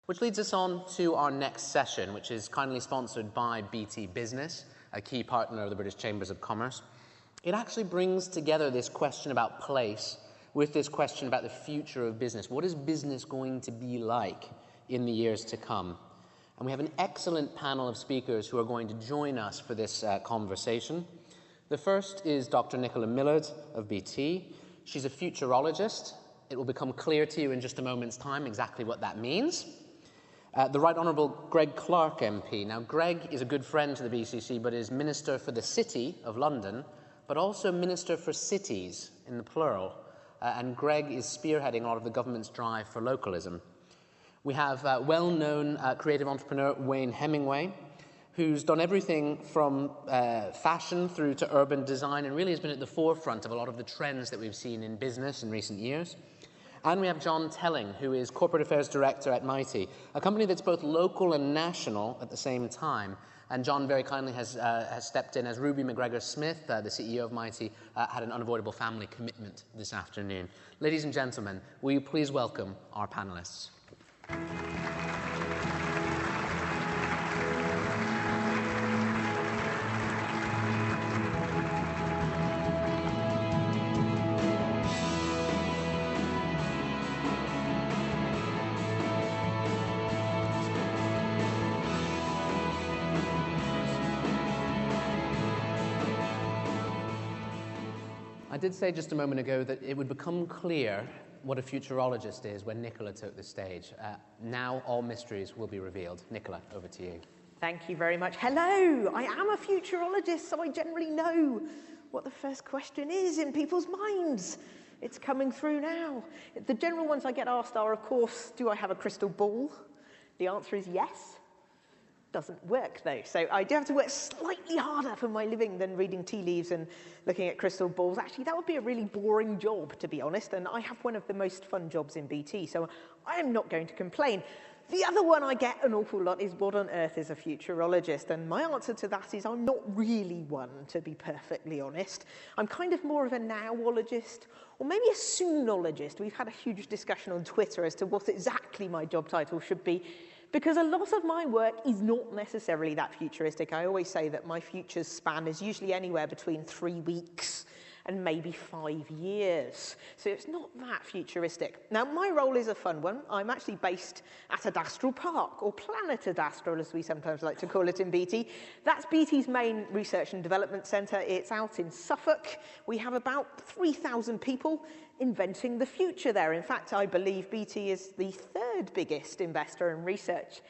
Which leads us on to our next session, which is kindly sponsored by BT Business, a key partner of the British Chambers of Commerce. It actually brings together this question about place with this question about the future of business. What is business going to be like in the years to come? And we have an excellent panel of speakers who are going to join us for this conversation. The first is Dr. Nicola Millard of BT. She's a futurologist. It will become clear to you in just a moment's time exactly what that means. The Right Honourable Greg Clark MP. Now, Greg is a good friend to the BCC, but is Minister for the City of London, but also Minister for Cities, in the plural. And Greg is spearheading a lot of the government's drive for localism. We have well-known creative entrepreneur Wayne Hemingway, who's done everything from fashion through to urban design and really has been at the forefront of a lot of the trends that we've seen in business in recent years. And we have John Telling, who is Corporate Affairs Director at MITIE, a company that's both local and national at the same time. And John very kindly has stepped in as Ruby McGregor-Smith, the CEO of MITIE, had an unavoidable family commitment this afternoon. Ladies and gentlemen, will you please welcome our panelists? I did say just a moment ago that it would become clear what a futurologist is when Nicola took the stage. Now all mysteries will be revealed. Nicola, over to you. Thank you very much. Hello, I am a futurologist, so I generally know what the first question is in people's minds. It's coming through now. The general ones I get asked are, of course, do I have a crystal ball? The answer is yes. Doesn't work though, so I do have to work slightly harder for my living than reading tea leaves and looking at crystal balls. Actually, that would be a really boring job, to be honest, and I have one of the most fun jobs in BT, so I am not going to complain. The other one I get an awful lot is, what on earth is a futurologist? And my answer to that is, I'm not really one, to be perfectly honest. I'm kind of more of a nowologist, or maybe a soonologist. We've had a huge discussion on Twitter as to what exactly my job title should be, because a lot of my work is not necessarily that futuristic. I always say that my futures span is usually anywhere between 3 weeks and maybe 5 years. So it's not that futuristic. Now, my role is a fun one. I'm actually based at Adastral Park, or Planet Adastral, as we sometimes like to call it in BT. That's BT's main research and development centre. It's out in Suffolk. We have about 3,000 people inventing the future there. In fact, I believe BT is the third biggest investor in research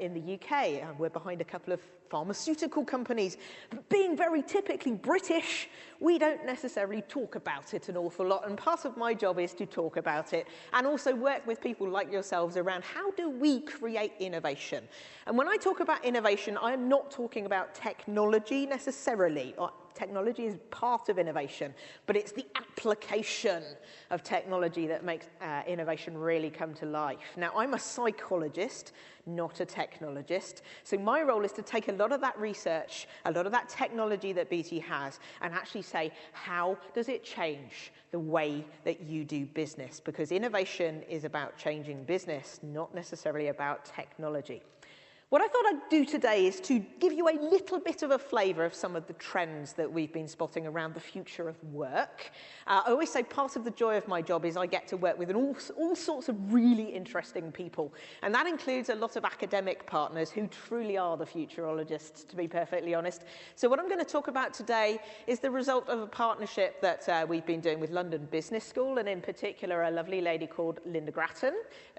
in the UK. We're behind a couple of pharmaceutical companies. But being very typically British, we don't necessarily talk about it an awful lot, and part of my job is to talk about it and also work with people like yourselves around how do we create innovation. And when I talk about innovation, I am not talking about technology necessarily. Technology is part of innovation, but it's the application of technology that makes innovation really come to life. Now, I'm a psychologist, not a technologist, so my role is to take a lot of that research, a lot of that technology that BT has, and actually say, how does it change the way that you do business? Because innovation is about changing business, not necessarily about technology. What I thought I'd do today is to give you a little bit of a flavour of some of the trends that we've been spotting around the future of work. I always say part of the joy of my job is I get to work with all sorts of really interesting people. And that includes a lot of academic partners who truly are the futurologists, to be perfectly honest. So what I'm going to talk about today is the result of a partnership that we've been doing with London Business School, and in particular a lovely lady called Linda Grattan.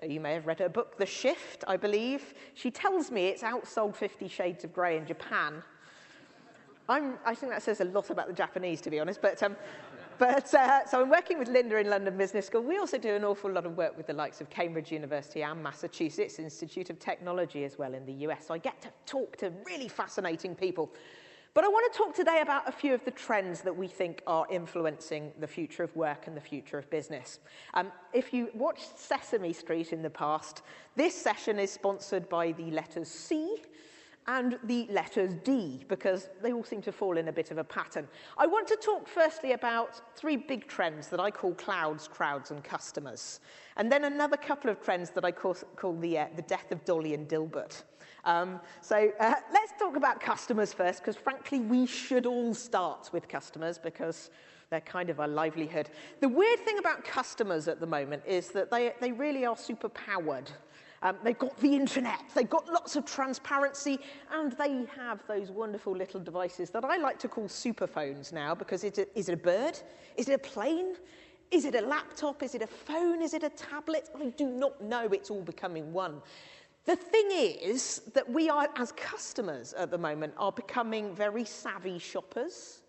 You may have read her book, The Shift, I believe. She tells me it's outsold 50 Shades of Grey in Japan. I think that says a lot about the Japanese, to be honest. So I'm working with Linda in London Business School. We also do an awful lot of work with the likes of Cambridge University and Massachusetts Institute of Technology as well in the US. So I get to talk to really fascinating people. But I want to talk today about a few of the trends that we think are influencing the future of work and the future of business. If you watched Sesame Street in the past, this session is sponsored by the letters C and the letters D, because they all seem to fall in a bit of a pattern. I want to talk firstly about 3 big trends that I call clouds, crowds, and customers. And then another couple of trends that I call the death of Dolly and Dilbert. Let's talk about customers first, because frankly, we should all start with customers because they're kind of our livelihood. The weird thing about customers at the moment is that they really are super powered. They've got the internet, they've got lots of transparency, and they have those wonderful little devices that I like to call superphones now, because is it a bird? Is it a plane? Is it a laptop? Is it a phone? Is it a tablet? I do not know. It's all becoming one. The thing is that we are, as customers at the moment, are becoming very savvy shoppers.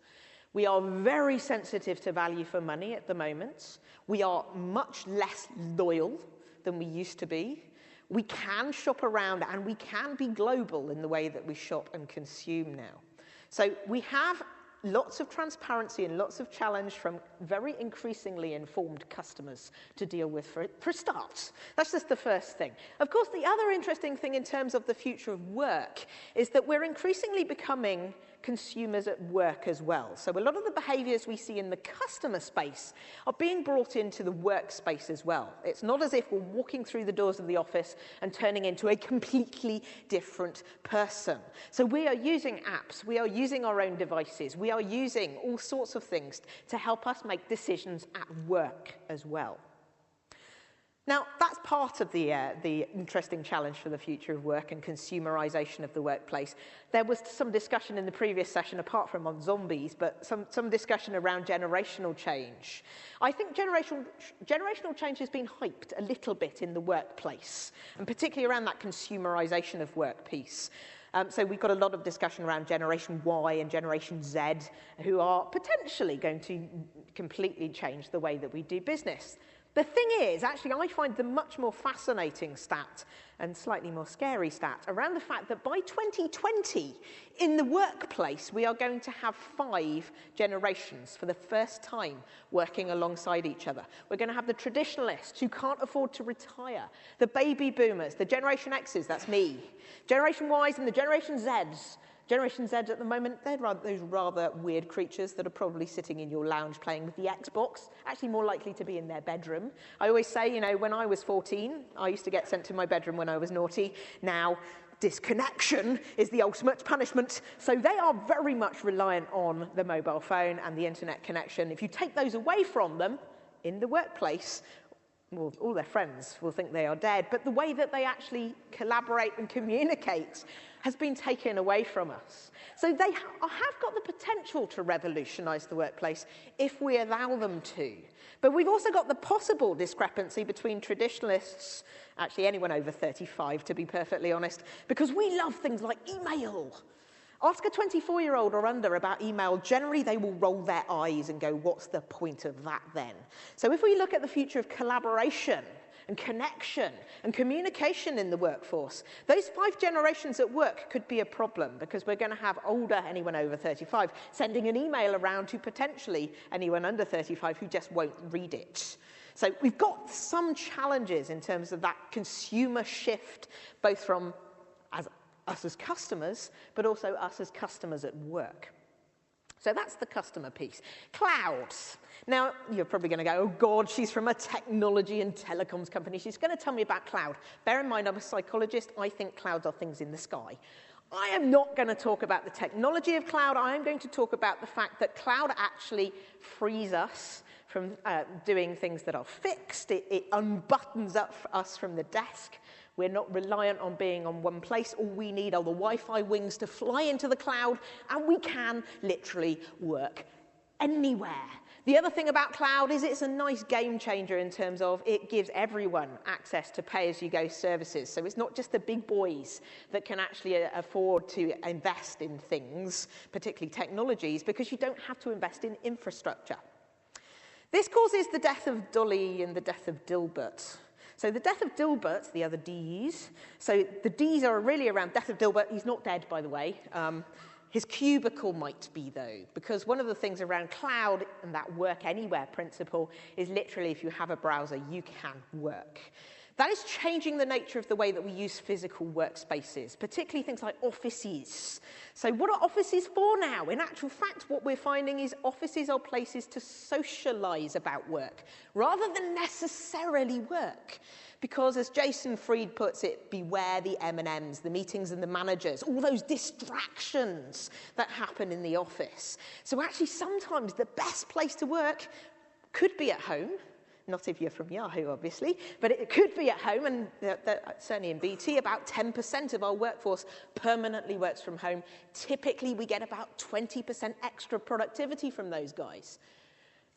We are very sensitive to value for money at the moment. We are much less loyal than we used to be. We can shop around and we can be global in the way that we shop and consume now. So we have lots of transparency and lots of challenge from very increasingly informed customers to deal with for a start. That's just the first thing. Of course, the other interesting thing in terms of the future of work is that we're increasingly becoming consumers at work as well. So a lot of the behaviors we see in the customer space are being brought into the workspace as well. It's not as if we're walking through the doors of the office and turning into a completely different person. So we are using apps, we are using our own devices, we are using all sorts of things to help us make decisions at work as well. Now, that's part of the interesting challenge for the future of work and consumerization of the workplace. There was some discussion in the previous session, apart from on zombies, but some discussion around generational change. I think generational change has been hyped a little bit in the workplace, and particularly around that consumerization of work piece. So we've got a lot of discussion around Generation Y and Generation Z, who are potentially going to completely change the way that we do business. The thing is, actually, I find the much more fascinating stat and slightly more scary stat around the fact that by 2020, in the workplace, we are going to have 5 generations for the first time working alongside each other. We're going to have the traditionalists who can't afford to retire, the baby boomers, the Generation X's, that's me, Generation Y's and the Generation Z's. Generation Z at the moment, they're those rather weird creatures that are probably sitting in your lounge playing with the Xbox, actually more likely to be in their bedroom. I always say, when I was 14, I used to get sent to my bedroom when I was naughty. Now, disconnection is the ultimate punishment. So they are very much reliant on the mobile phone and the internet connection. If you take those away from them in the workplace, well, all their friends will think they are dead, but the way that they actually collaborate and communicate has been taken away from us. So they have got the potential to revolutionize the workplace if we allow them to. But we've also got the possible discrepancy between traditionalists, actually anyone over 35 to be perfectly honest, because we love things like email. Ask a 24-year-old or under about email, generally they will roll their eyes and go, what's the point of that then? So if we look at the future of collaboration and connection and communication in the workforce, those 5 generations at work could be a problem because we're going to have anyone over 35, sending an email around to potentially anyone under 35 who just won't read it. So we've got some challenges in terms of that consumer shift, both from us as customers, but also us as customers at work. So that's the customer piece. Clouds. Now, you're probably going to go, oh God, she's from a technology and telecoms company. She's going to tell me about cloud. Bear in mind, I'm a psychologist. I think clouds are things in the sky. I am not going to talk about the technology of cloud. I am going to talk about the fact that cloud actually frees us from doing things that are fixed. It unbuttons us from the desk. We're not reliant on being on one place. All we need are the Wi-Fi wings to fly into the cloud, and we can literally work anywhere. The other thing about cloud is it's a nice game changer in terms of it gives everyone access to pay-as-you-go services. So it's not just the big boys that can actually afford to invest in things, particularly technologies, because you don't have to invest in infrastructure. This causes the death of Dolly and the death of Dilbert. So the death of Dilbert, the other Ds, so the Ds are really around death of Dilbert. He's not dead, by the way. His cubicle might be, though, because one of the things around cloud and that work anywhere principle is literally if you have a browser, you can work. That is changing the nature of the way that we use physical workspaces, particularly things like offices. So what are offices for now? In actual fact, what we're finding is offices are places to socialize about work, rather than necessarily work. Because as Jason Fried puts it, beware the M&Ms, the meetings and the managers, all those distractions that happen in the office. So actually, sometimes the best place to work could be at home. Not if you're from Yahoo, obviously, but it could be at home, and certainly in BT, about 10% of our workforce permanently works from home. Typically, we get about 20% extra productivity from those guys.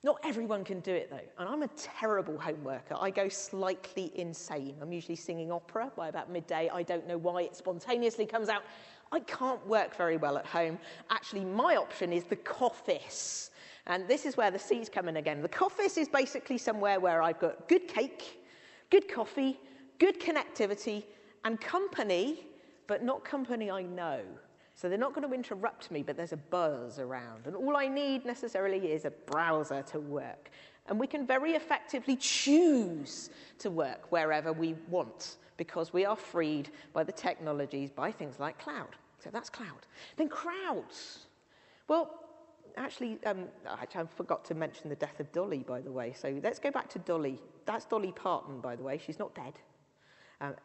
Not everyone can do it, though, and I'm a terrible home worker. I go slightly insane. I'm usually singing opera by about midday. I don't know why it spontaneously comes out. I can't work very well at home. Actually, my option is the coffice. And this is where the C's come in again. The coffice is basically somewhere where I've got good cake, good coffee, good connectivity, and company, but not company I know. So they're not going to interrupt me, but there's a buzz around. And all I need necessarily is a browser to work. And we can very effectively choose to work wherever we want, because we are freed by the technologies, by things like cloud. So that's cloud. Then crowds. Well, actually, I forgot to mention the death of Dolly, by the way. So let's go back to Dolly. That's Dolly Parton, by the way. She's not dead.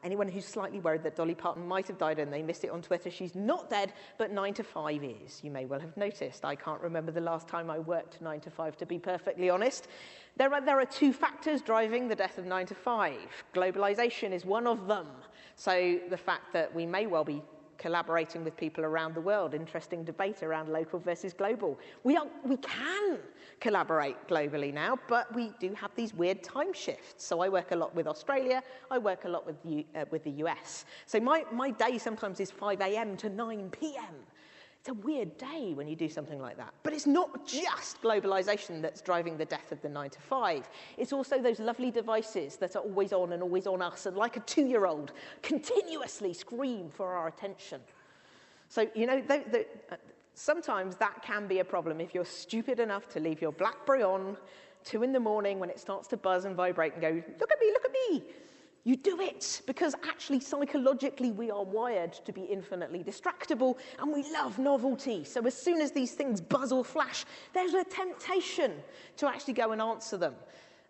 Anyone who's slightly worried that Dolly Parton might have died and they missed it on Twitter, she's not dead, but 9 to 5 is. You may well have noticed. I can't remember the last time I worked 9 to 5, to be perfectly honest. There are two factors driving the death of 9 to 5. Globalization is one of them. So the fact that we may well be collaborating with people around the world, interesting debate around local versus global. We can collaborate globally now, but we do have these weird time shifts. So I work a lot with Australia, I work a lot with the US. So my day sometimes is 5 a.m. to 9 p.m. It's a weird day when you do something like that. But it's not just globalization that's driving the death of the 9 to 5. It's also those lovely devices that are always on and always on us, and like a 2-year-old, continuously scream for our attention. So, you know, sometimes that can be a problem if you're stupid enough to leave your BlackBerry on 2 in the morning when it starts to buzz and vibrate and go, look at me, look at me. You do it because actually psychologically we are wired to be infinitely distractible and we love novelty. So as soon as these things buzz or flash, there's a temptation to actually go and answer them.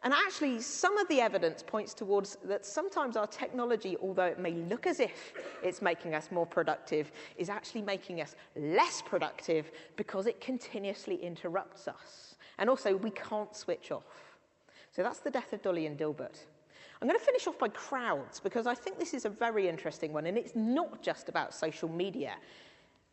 And actually some of the evidence points towards that sometimes our technology, although it may look as if it's making us more productive, is actually making us less productive because it continuously interrupts us. And also we can't switch off. So that's the death of Dolly and Dilbert. I'm going to finish off by crowds, because I think this is a very interesting one, and it's not just about social media.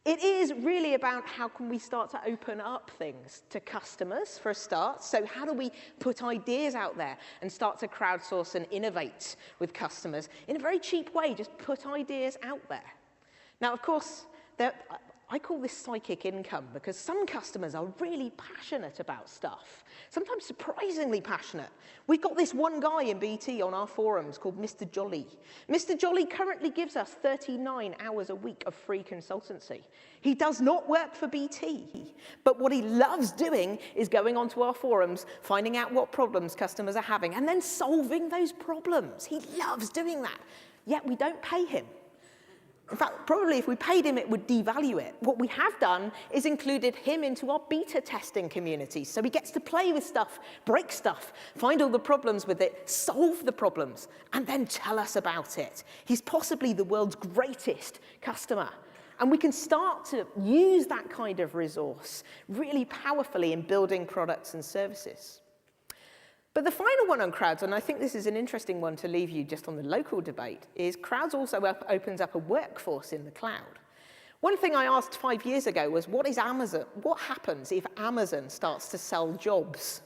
It is really about how can we start to open up things to customers, for a start. So how do we put ideas out there and start to crowdsource and innovate with customers in a very cheap way, just put ideas out there. Now, of course, I call this psychic income, because some customers are really passionate about stuff, sometimes surprisingly passionate. We've got this one guy in BT on our forums called Mr. Jolly. Mr. Jolly currently gives us 39 hours a week of free consultancy. He does not work for BT, but what he loves doing is going onto our forums, finding out what problems customers are having, and then solving those problems. He loves doing that, yet we don't pay him. In fact, probably if we paid him, it would devalue it. What we have done is included him into our beta testing community. So he gets to play with stuff, break stuff, find all the problems with it, solve the problems, and then tell us about it. He's possibly the world's greatest customer. And we can start to use that kind of resource really powerfully in building products and services. But the final one on crowds, and I think this is an interesting one to leave you just on the local debate, is crowds also opens up a workforce in the cloud. One thing I asked 5 years ago was, what happens if Amazon starts to sell jobs?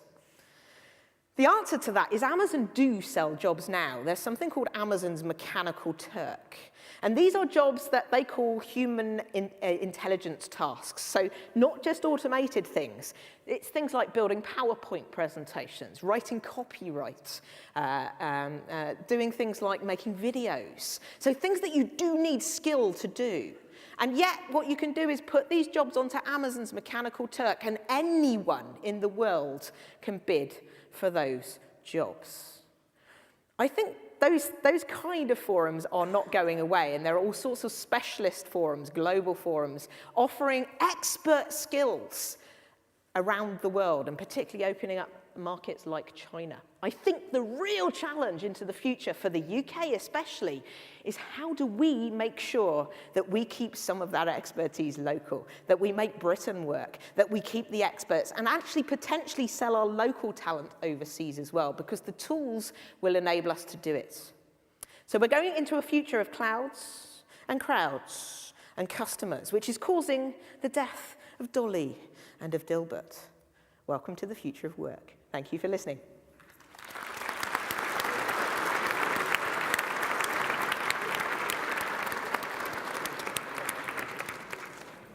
The answer to that is Amazon do sell jobs now. There's something called Amazon's Mechanical Turk. And these are jobs that they call human intelligence tasks. So not just automated things. It's things like building PowerPoint presentations, writing copyright, doing things like making videos. So things that you do need skill to do. And yet what you can do is put these jobs onto Amazon's Mechanical Turk, and anyone in the world can bid for those jobs. I think those kind of forums are not going away, and there are all sorts of specialist forums, global forums, offering expert skills around the world, and particularly opening up markets like China. I think the real challenge into the future for the UK especially is how do we make sure that we keep some of that expertise local, that we make Britain work, that we keep the experts, and actually potentially sell our local talent overseas as well, because the tools will enable us to do it. So we're going into a future of clouds and crowds and customers, which is causing the death of Dolly and of Dilbert. Welcome to the future of work. Thank you for listening.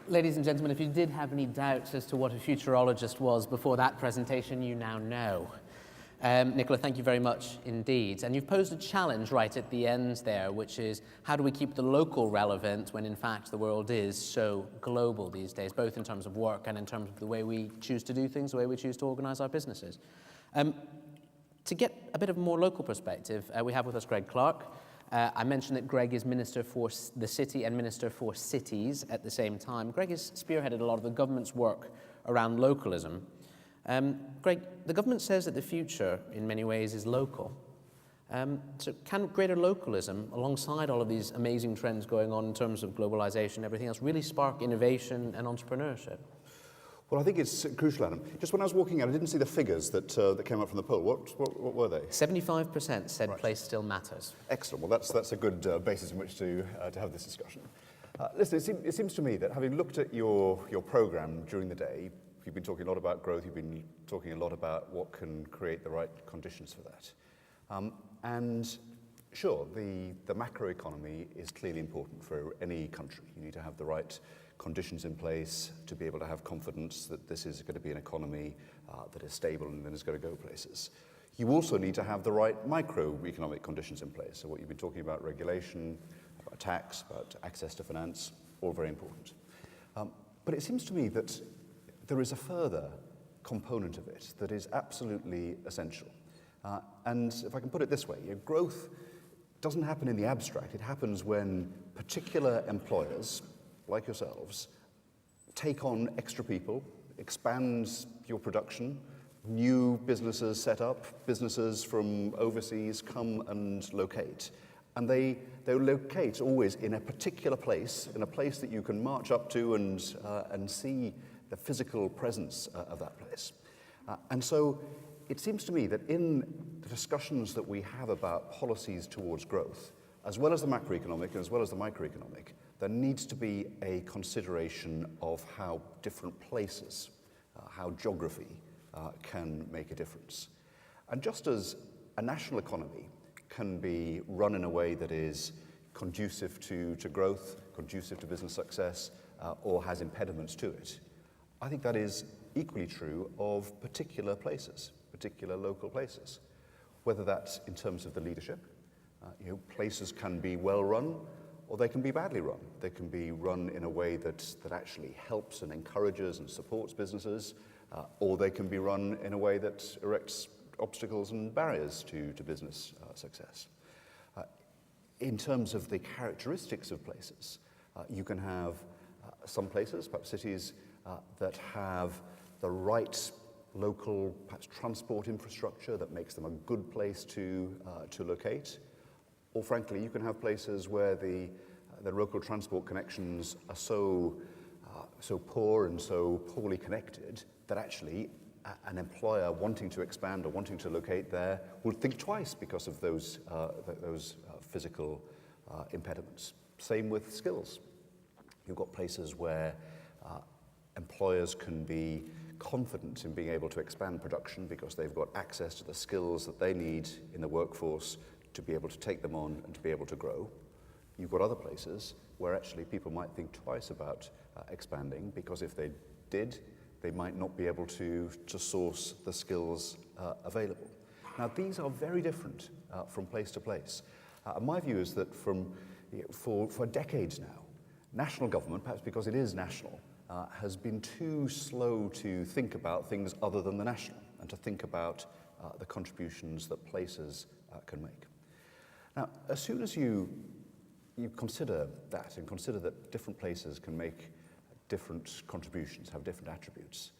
Ladies and gentlemen, if you did have any doubts as to what a futurologist was before that presentation, you now know. Nicola, thank you very much indeed. And you've posed a challenge right at the end there, which is how do we keep the local relevant when in fact the world is so global these days, both in terms of work and in terms of the way we choose to do things, the way we choose to organize our businesses. To get a bit of a more local perspective, we have with us Greg Clark. I mentioned that Greg is Minister for the City and Minister for Cities at the same time. Greg has spearheaded a lot of the government's work around localism. Greg, the government says that the future, in many ways, is local. So can greater localism, alongside all of these amazing trends going on in terms of globalization and everything else, really spark innovation and entrepreneurship? Well, I think it's crucial, Adam. Just when I was walking out, I didn't see the figures that came up from the poll. What were they? 75% said right. Place still matters. Excellent. Well, that's a good basis in which to have this discussion. Listen, it seems to me that having looked at your programme during the day, you've been talking a lot about growth, you've been talking a lot about what can create the right conditions for that. And sure, the macroeconomy is clearly important for any country. You need to have the right conditions in place to be able to have confidence that this is going to be an economy that is stable and then is going to go places. You also need to have the right microeconomic conditions in place. So what you've been talking about, regulation, about tax, about access to finance, all very important. But it seems to me that there is a further component of it that is absolutely essential. And if I can put it this way, growth doesn't happen in the abstract. It happens when particular employers, like yourselves, take on extra people, expand your production, new businesses set up, businesses from overseas come and locate. And they locate always in a particular place, in a place that you can march up to and see the physical presence of that place. And so it seems to me that in the discussions that we have about policies towards growth, as well as the macroeconomic and as well as the microeconomic, there needs to be a consideration of how different places, how geography can make a difference. And just as a national economy can be run in a way that is conducive to growth, conducive to business success, or has impediments to it, I think that is equally true of particular places, particular local places. Whether that's in terms of the leadership, places can be well run, or they can be badly run. They can be run in a way that actually helps and encourages and supports businesses, or they can be run in a way that erects obstacles and barriers to business success. In terms of the characteristics of places, you can have some places, perhaps cities, that have the right local, perhaps transport infrastructure that makes them a good place to locate. Or frankly, you can have places where the local transport connections are so poor and so poorly connected that actually an employer wanting to expand or wanting to locate there will think twice because of those physical impediments. Same with skills. You've got places where employers can be confident in being able to expand production because they've got access to the skills that they need in the workforce to be able to take them on and to be able to grow. You've got other places where actually people might think twice about expanding because if they did, they might not be able to source the skills available. Now, these are very different from place to place. My view is that for decades now, national government, perhaps because it is national, has been too slow to think about things other than the national and to think about the contributions that places can make. Now, as soon as you consider that and consider that different places can make different contributions, have different attributes,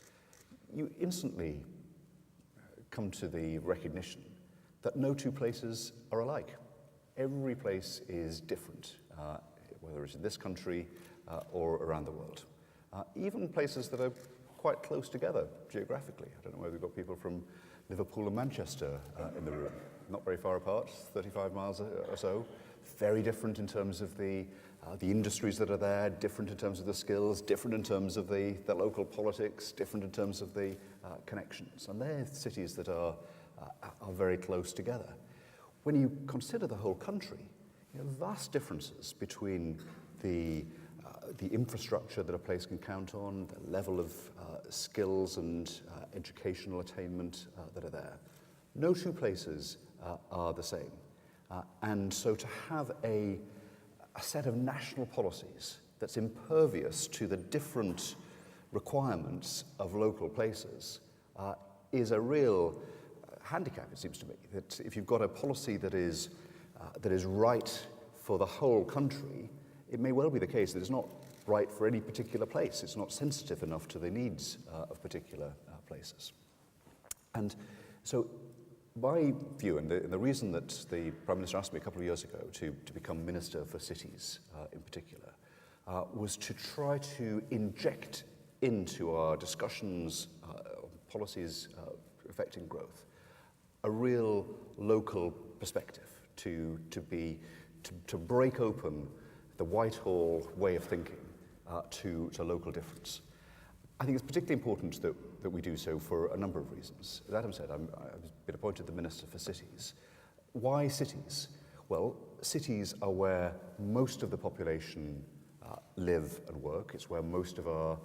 you instantly come to the recognition that no two places are alike. Every place is different, whether it's in this country or around the world. Even places that are quite close together geographically. I don't know whether we've got people from Liverpool and Manchester in the room. Not very far apart, 35 miles or so. Very different in terms of the industries that are there, different in terms of the skills, different in terms of the local politics, different in terms of the connections. And they're cities that are very close together. When you consider the whole country, vast differences between the infrastructure that a place can count on, the level of skills and educational attainment that are there. No two places are the same. And so to have a set of national policies that's impervious to the different requirements of local places is a real handicap, it seems to me. That if you've got a policy that is right for the whole country, it may well be the case that it's not right for any particular place. It's not sensitive enough to the needs of particular places. And so my view, and the reason that the Prime Minister asked me a couple of years ago to become Minister for Cities in particular, was to try to inject into our discussions on policies affecting growth a real local perspective, to break open the Whitehall way of thinking to local difference. I think it's particularly important that we do so for a number of reasons. As Adam said, I've been appointed the Minister for Cities. Why cities? Well, cities are where most of the population live and work. It's where most of our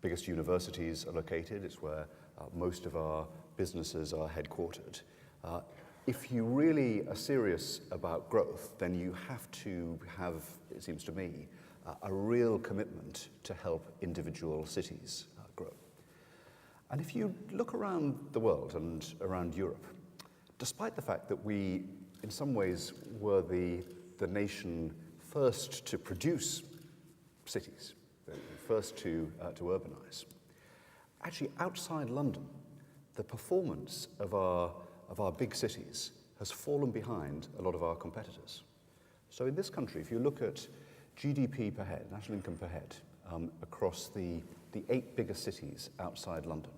biggest universities are located. It's where most of our businesses are headquartered. If you really are serious about growth, then you have to have, it seems to me, a real commitment to help individual cities grow. And if you look around the world and around Europe, despite the fact that we, in some ways, were the nation first to produce cities, first to urbanize, actually outside London, the performance of our big cities has fallen behind a lot of our competitors. So in this country, if you look at GDP per head, national income per head, across the 8 biggest cities outside London,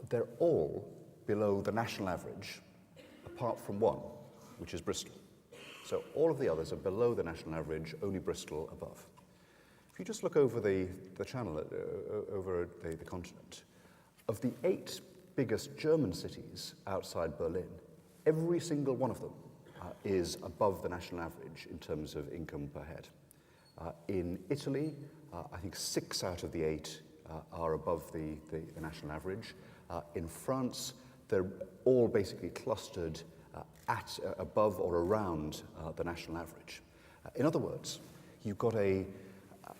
they're all below the national average, apart from one, which is Bristol. So all of the others are below the national average, only Bristol above. If you just look over the channel, over the continent, of the 8 biggest German cities outside Berlin, every single one of them is above the national average in terms of income per head. In Italy, I think 6 out of the 8 are above the national average. In France, they're all basically clustered at above or around the national average. In other words, you've got a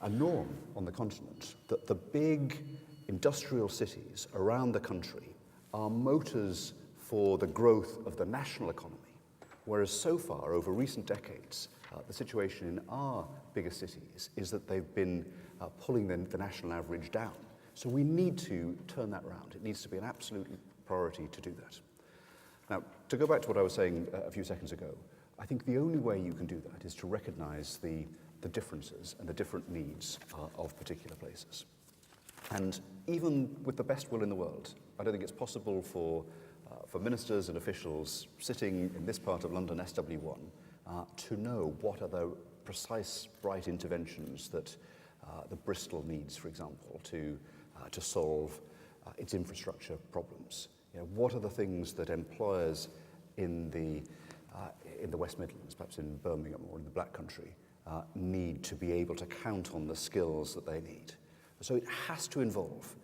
norm on the continent that the big industrial cities around the country are motors for the growth of the national economy, whereas so far, over recent decades, the situation in our biggest cities is that they've been pulling the national average down. So we need to turn that around. It needs to be an absolute priority to do that. Now, to go back to what I was saying a few seconds ago, I think the only way you can do that is to recognize the differences and the different needs of particular places. And even with the best will in the world, I don't think it's possible for ministers and officials sitting in this part of London, SW1, to know what are the precise right interventions that Bristol needs, for example, to solve its infrastructure problems. What are the things that employers in the West Midlands, perhaps in Birmingham or in the Black Country, need to be able to count on the skills that they need? So it has to involve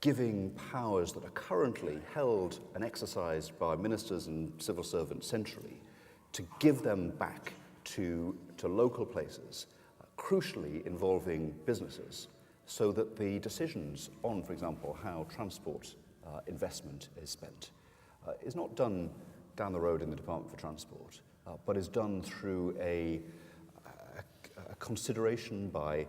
giving powers that are currently held and exercised by ministers and civil servants centrally, to give them back to local places, crucially involving businesses, so that the decisions on, for example, how transport investment is spent is not done down the road in the Department for Transport, but is done through a consideration by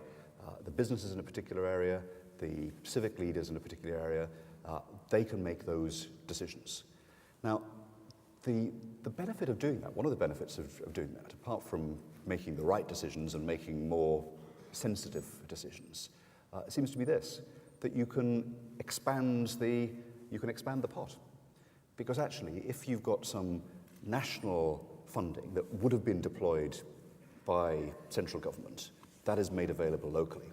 the businesses in a particular area, the civic leaders in a particular area, they can make those decisions. Now, the benefit of doing that, one of the benefits of doing that, apart from making the right decisions and making more sensitive decisions, it seems to be this, that you can expand the pot. Because actually, if you've got some national funding that would have been deployed by central government, that is made available locally.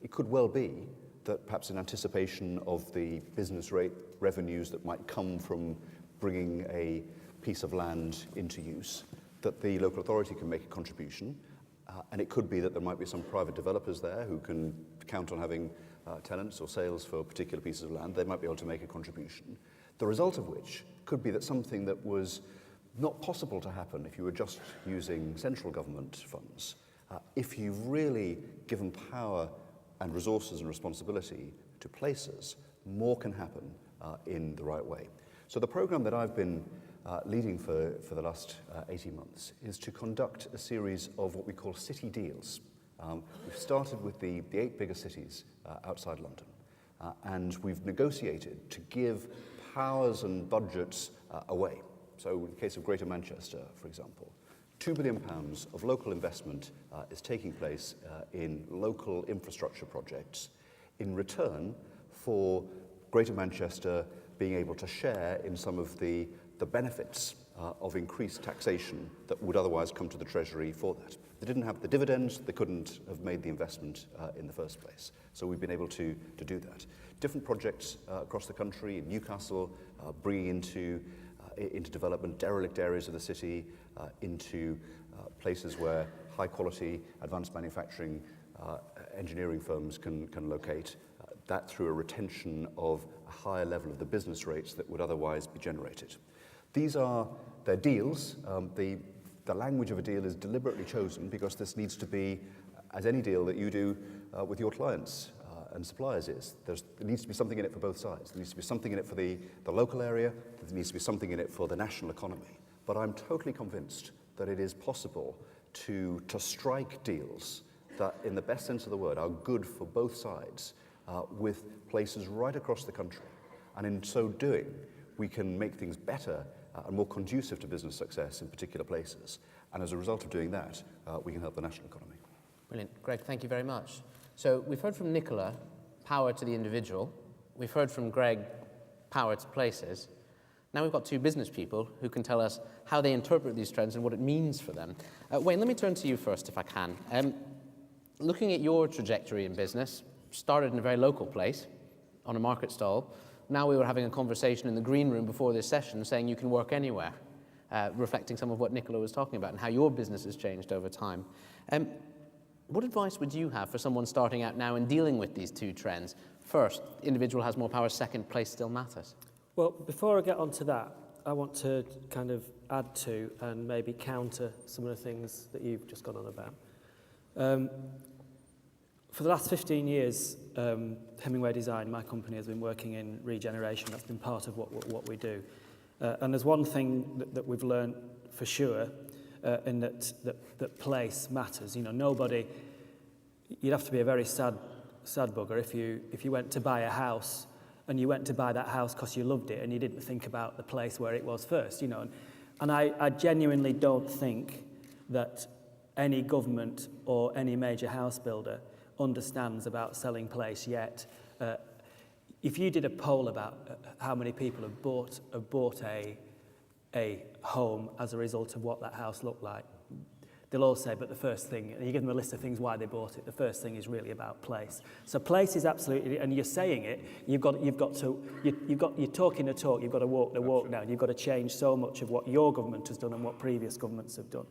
It could well be that perhaps in anticipation of the business rate revenues that might come from bringing a piece of land into use, that the local authority can make a contribution, and it could be that there might be some private developers there who can count on having tenants or sales for particular pieces of land. They might be able to make a contribution, the result of which could be that something that was not possible to happen if you were just using central government funds, if you've really given power and resources and responsibility to places, more can happen in the right way. So the program that I've been leading for the last 18 months is to conduct a series of what we call city deals. We've started with the 8 biggest cities outside London, and we've negotiated to give powers and budgets away. So in the case of Greater Manchester, for example, £2 billion of local investment is taking place in local infrastructure projects in return for Greater Manchester being able to share in some of the benefits of increased taxation that would otherwise come to the Treasury for that. They didn't have the dividends, they couldn't have made the investment in the first place. So we've been able to do that. Different projects across the country, in Newcastle, bringing into development derelict areas of the city, into places where high quality advanced manufacturing engineering firms can locate, that through a retention of a higher level of the business rates that would otherwise be generated. They're deals. The language of a deal is deliberately chosen because this needs to be, as any deal that you do with your clients and suppliers is, there needs to be something in it for both sides. There needs to be something in it for the local area, there needs to be something in it for the national economy. But I'm totally convinced that it is possible to strike deals that, in the best sense of the word, are good for both sides with places right across the country. And in so doing, we can make things better and more conducive to business success in particular places. And as a result of doing that, we can help the national economy. Brilliant. Greg, thank you very much. So we've heard from Nicola, power to the individual. We've heard from Greg, power to places. Now we've got 2 business people who can tell us how they interpret these trends and what it means for them. Wayne, let me turn to you first, if I can. Looking at your trajectory in business, started in a very local place, on a market stall. Now we were having a conversation in the green room before this session saying you can work anywhere, reflecting some of what Nicola was talking about and how your business has changed over time. What advice would you have for someone starting out now and dealing with these 2 trends? First, individual has more power. Second, place still matters. Well, before I get onto that, I want to kind of add to and maybe counter some of the things that you've just gone on about. For the last 15 years, Hemingway Design, my company, has been working in regeneration. That's been part of what we do. And there's one thing that we've learned for sure, in that place matters. You know, nobody, you'd have to be a very sad bugger if you went to buy a house and you went to buy that house because you loved it and you didn't think about the place where it was first, you know. And I genuinely don't think that any government or any major house builder understands about selling place yet. If you did a poll about how many people have bought a home as a result of what that house looked like, they'll all say, but the first thing, and you give them a list of things why they bought it, the first thing is really about place. So place is absolutely, and you're saying it, you're talking the talk, you've got to walk the walk now, you've got to change so much of what your government has done and what previous governments have done.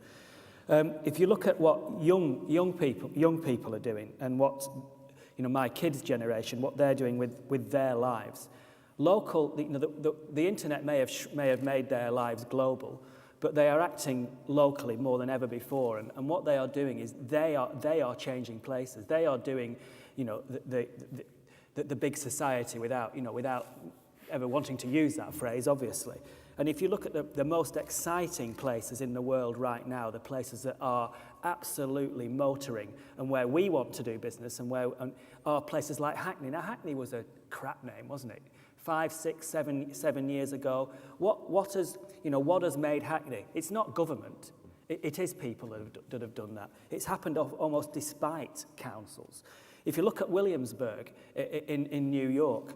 If you look at what young people are doing, and what, you know, my kids' generation, what they're doing with their lives, local, you know, the internet may have made their lives global, but they are acting locally more than ever before, and what they are doing is they are changing places. They are doing, you know, the big society without ever wanting to use that phrase, obviously. And if you look at the most exciting places in the world right now, the places that are absolutely motoring and where we want to do business and are places like Hackney. Now, Hackney was a crap name, wasn't it? 5, 6, 7 years ago. What has made Hackney? It's not government. It is people that have done that. It's happened almost despite councils. If you look at Williamsburg in New York,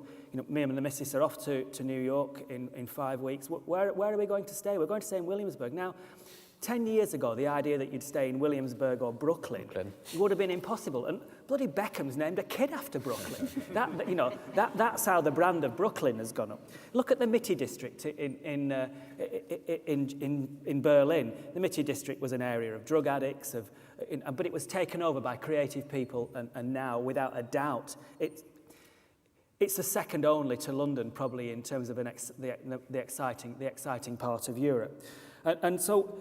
me and the missus are off to New York in 5 weeks. Where are we going to stay? We're going to stay in Williamsburg. Now, 10 years ago, the idea that you'd stay in Williamsburg or Brooklyn would have been impossible. And bloody Beckham's named a kid after Brooklyn. That's how the brand of Brooklyn has gone up. Look at the MITIE district in Berlin. The MITIE district was an area of drug addicts, but it was taken over by creative people, and now, without a doubt, it's the second only to London, probably in terms of the exciting part of Europe. And so,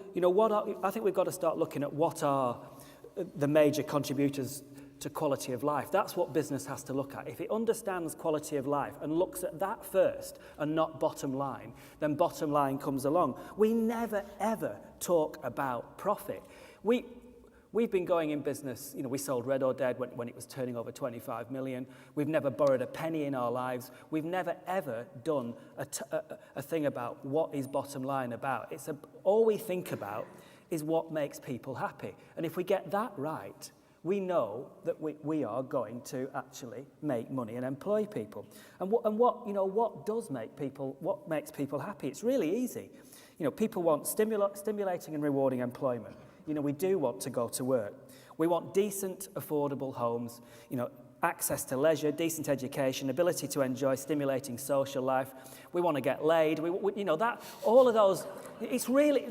I think we've got to start looking at what are the major contributors to quality of life. That's what business has to look at. If it understands quality of life and looks at that first and not bottom line, then bottom line comes along. We never, ever talk about profit. We've been going in business, we sold Red or Dead when it was turning over 25 million. We've never borrowed a penny in our lives. We've never, ever done a thing about what is bottom line about. All we think about is what makes people happy. And if we get that right, we know that we are going to actually make money and employ people. And what makes people happy? It's really easy. People want stimulating and rewarding employment. We do want to go to work. We want decent, affordable homes, access to leisure, decent education, ability to enjoy stimulating social life. We want to get laid. All of those.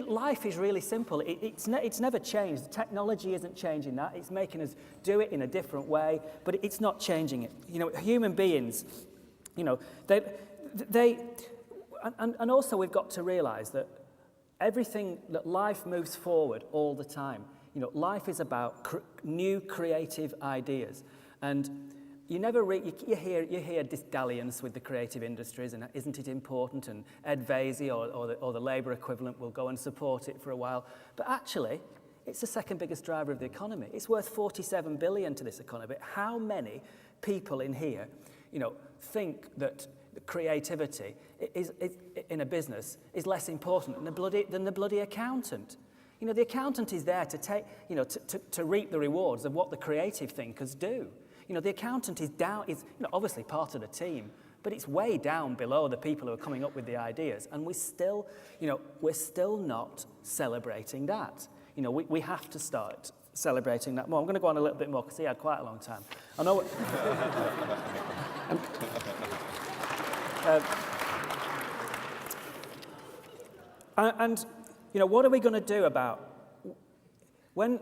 Life is really simple. It's never changed. Technology isn't changing that. It's making us do it in a different way, but it's not changing it. Human beings, and also we've got to realise that that life moves forward all the time. Life is about new creative ideas, and you hear this dalliance with the creative industries, and isn't it important? And Ed Vaizey or the Labour equivalent will go and support it for a while, but actually, it's the second biggest driver of the economy. It's worth 47 billion to this economy. But how many people in here, think that creativity is in a business is less important than the bloody accountant? The accountant is there to take, to reap the rewards of what the creative thinkers do. The accountant is obviously part of the team, but it's way down below the people who are coming up with the ideas, and we're still not celebrating that. We have to start celebrating that more. I'm going to go on a little bit more because he had quite a long time. I know. What are we going to do about when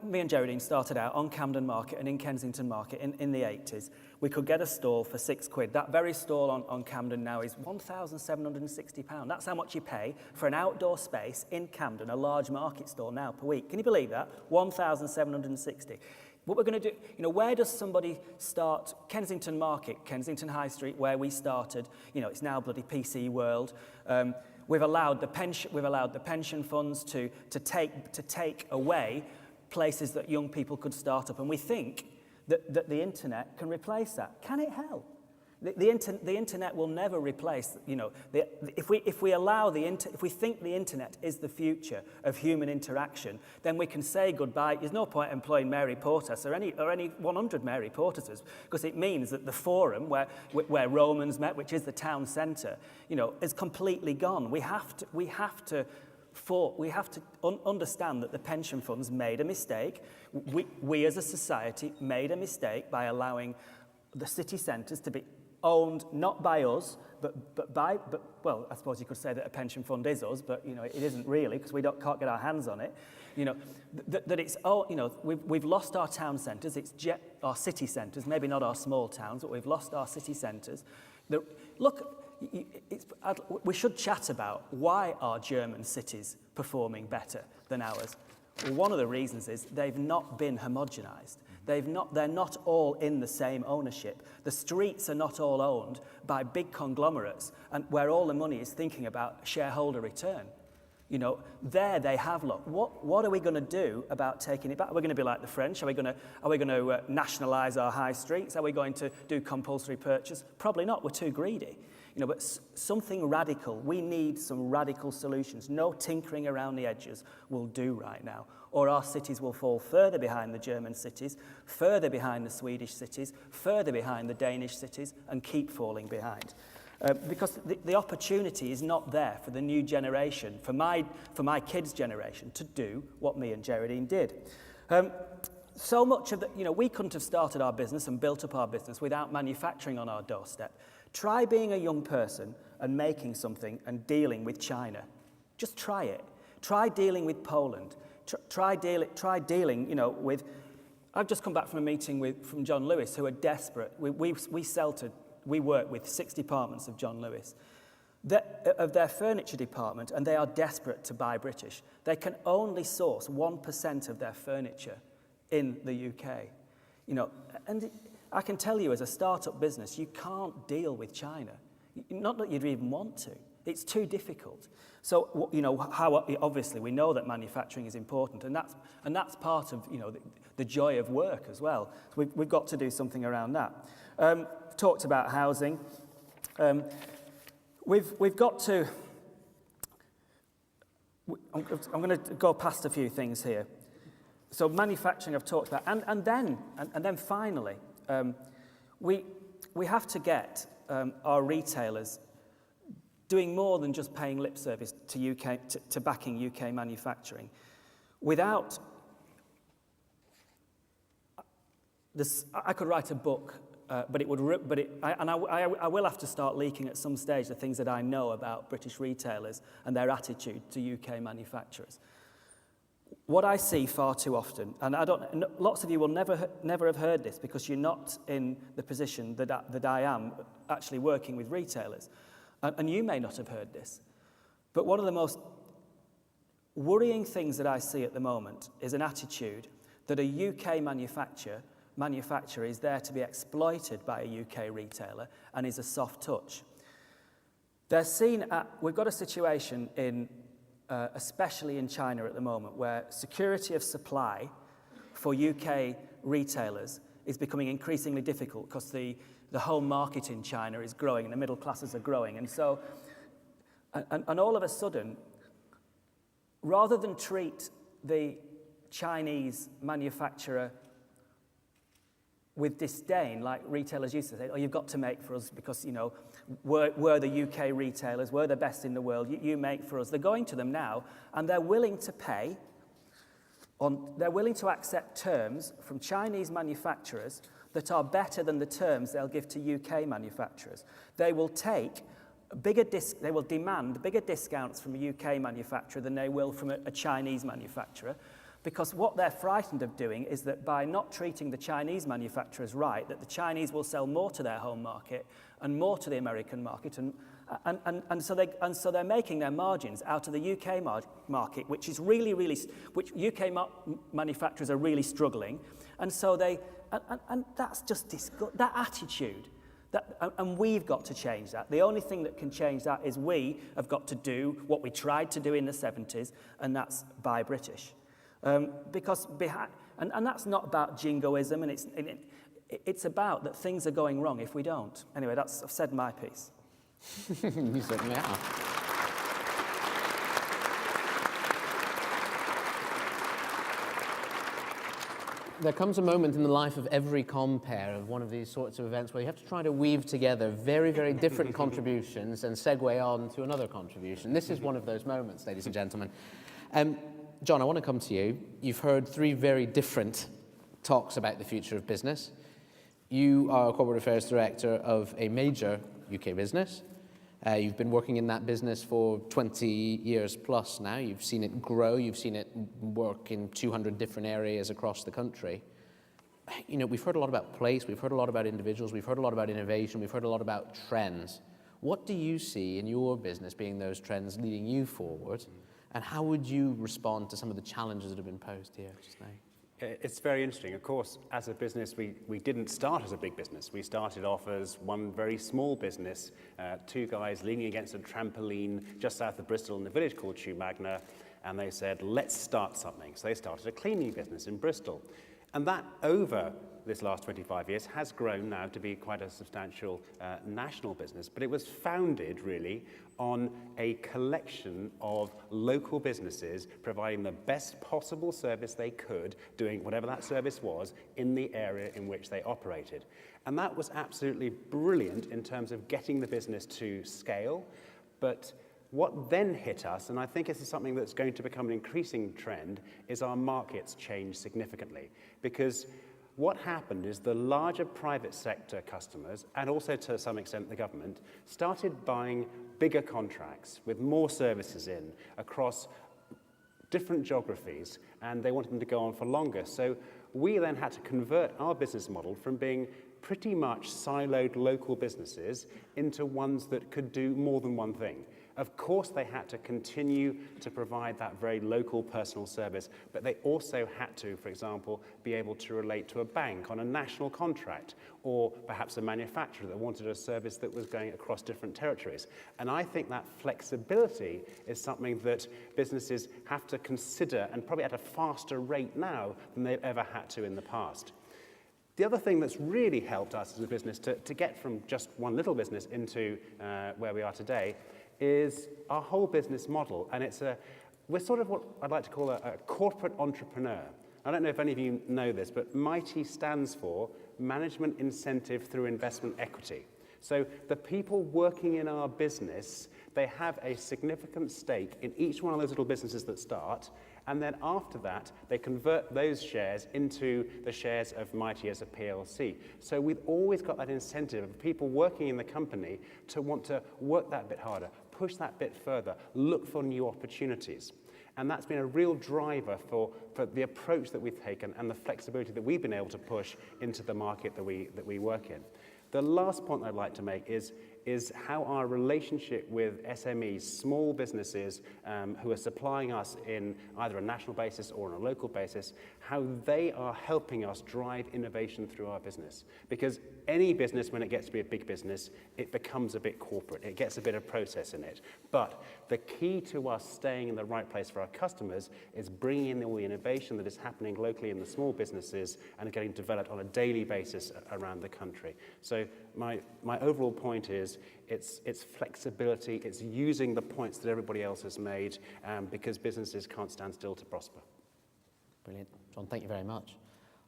me and Geraldine started out on Camden Market and in Kensington Market in the 80s, we could get a stall for £6. That very stall on Camden now is £1,760. That's how much you pay for an outdoor space in Camden, a large market stall now per week. Can you believe that? £1,760. What we're going to do, where does somebody start? Kensington Market, Kensington High Street, where we started. It's now bloody PC World. We've allowed the pension funds to take away places that young people could start up, and we think that the internet can replace that. Can it help? The internet will never replace, if we think the internet is the future of human interaction, then we can say goodbye. There's no point employing Mary Portas or any 100 Mary Portases, because it means that the forum where Romans met, which is the town centre, is completely gone. We have to understand that the pension funds made a mistake. We as a society made a mistake by allowing the city centres to be owned not by us, but I suppose you could say that a pension fund is us, but it isn't really, because we can't get our hands on it. That it's all, we've lost our town centres. It's our city centres, maybe not our small towns, but we've lost our city centres. We should chat about why are German cities performing better than ours. Well, one of the reasons is they've not been homogenised. They're not all in the same ownership. The streets are not all owned by big conglomerates and where all the money is thinking about shareholder return. You know, there they have, look, what are we going to do about taking it back? Are we going to be like the French? Are we going to nationalise our high streets? Are we going to do compulsory purchase? Probably not. We're too greedy. You know, but something radical. We need some radical solutions. No tinkering around the edges will do right now, or our cities will fall further behind the German cities, further behind the Swedish cities, further behind the Danish cities, and keep falling behind. Because the opportunity is not there for the new generation, for my kids' generation, to do what me and Geraldine did. So much of we couldn't have started our business and built up our business without manufacturing on our doorstep. Try being a young person and making something and dealing with China. Just try it. Try dealing with Poland. Try dealing, with. I've just come back from a meeting from John Lewis, who are desperate. We work with 6 departments of John Lewis, of their furniture department, and they are desperate to buy British. They can only source 1% of their furniture in the UK. And I can tell you, as a startup business, you can't deal with China. Not that you'd even want to. It's too difficult. So, how obviously we know that manufacturing is important, and that's part of the joy of work as well. So we've got to do something around that. Talked about housing. We've got to. I'm going to go past a few things here. So manufacturing I've talked about, and then finally, we have to get our retailers doing more than just paying lip service to backing UK manufacturing. Without this, I could write a book. But I will have to start leaking at some stage the things that I know about British retailers and their attitude to UK manufacturers. What I see far too often, and lots of you will never have heard this because you're not in the position that I am, actually working with retailers, and you may not have heard this. But one of the most worrying things that I see at the moment is an attitude that a UK manufacturer is there to be exploited by a UK retailer and is a soft touch. We've got a situation especially in China at the moment, where security of supply for UK retailers is becoming increasingly difficult because the home market in China is growing and the middle classes are growing. And so, and all of a sudden, rather than treat the Chinese manufacturer with disdain, like retailers used to say, you've got to make for us because, we're the UK retailers, we're the best in the world, you make for us. They're going to them now, and they're willing to pay, they're willing to accept terms from Chinese manufacturers that are better than the terms they'll give to UK manufacturers. They will demand bigger discounts from a UK manufacturer than they will from a Chinese manufacturer. Because what they're frightened of doing is that by not treating the Chinese manufacturers right, that the Chinese will sell more to their home market and more to the American market, and so they're making their margins out of the UK market, which is which UK manufacturers are really struggling, and so and that's just that attitude. And we've got to change that. The only thing that can change that is we have got to do what we tried to do in the 70s, and that's buy British. Because and that's not about jingoism, and it's about that things are going wrong if we don't. Anyway, I've said my piece. You certainly have. There comes a moment in the life of every compere of one of these sorts of events where you have to try to weave together very, very different contributions and segue on to another contribution. This is one of those moments, ladies and gentlemen. John, I want to come to you. You've heard 3 very different talks about the future of business. You are a corporate affairs director of a major UK business. You've been working in that business for 20 years plus now. You've seen it grow. You've seen it work in 200 different areas across the country. We've heard a lot about place. We've heard a lot about individuals. We've heard a lot about innovation. We've heard a lot about trends. What do you see in your business being those trends leading you forward? And how would you respond to some of the challenges that have been posed here just now? It's very interesting. Of course, as a business, we didn't start as a big business. We started off as one very small business, two guys leaning against a trampoline just south of Bristol in a village called Magna, and they said, let's start something. So they started a cleaning business in Bristol. And that, over this last 25 years, has grown now to be quite a substantial national business. But it was founded, really, on a collection of local businesses providing the best possible service they could, doing whatever that service was, in the area in which they operated. And that was absolutely brilliant in terms of getting the business to scale. But what then hit us, and I think this is something that's going to become an increasing trend, is our markets changed significantly. Because what happened is the larger private sector customers, and also to some extent the government, started buying bigger contracts with more services in across different geographies, and they wanted them to go on for longer. So we then had to convert our business model from being pretty much siloed local businesses into ones that could do more than one thing. Of course, they had to continue to provide that very local personal service, but they also had to, for example, be able to relate to a bank on a national contract, or perhaps a manufacturer that wanted a service that was going across different territories. And I think that flexibility is something that businesses have to consider, and probably at a faster rate now than they've ever had to in the past. The other thing that's really helped us as a business to get from just one little business into where we are today is our whole business model. And we're sort of what I'd like to call a corporate entrepreneur. I don't know if any of you know this, but MITIE stands for Management Incentive Through Investment Equity. So the people working in our business, they have a significant stake in each one of those little businesses that start, and then after that, they convert those shares into the shares of MITIE as a PLC. So we've always got that incentive of people working in the company to want to work that bit harder, push that bit further, look for new opportunities. And that's been a real driver for the approach that we've taken and the flexibility that we've been able to push into the market that we work in. The last point I'd like to make is how our relationship with SMEs, small businesses who are supplying us in either a national basis or on a local basis, how they are helping us drive innovation through our business. Because any business, when it gets to be a big business, it becomes a bit corporate. It gets a bit of process in it. But the key to us staying in the right place for our customers is bringing in all the innovation that is happening locally in the small businesses and getting developed on a daily basis around the country. So my overall point is it's flexibility, it's using the points that everybody else has made because businesses can't stand still to prosper. Brilliant. John, thank you very much.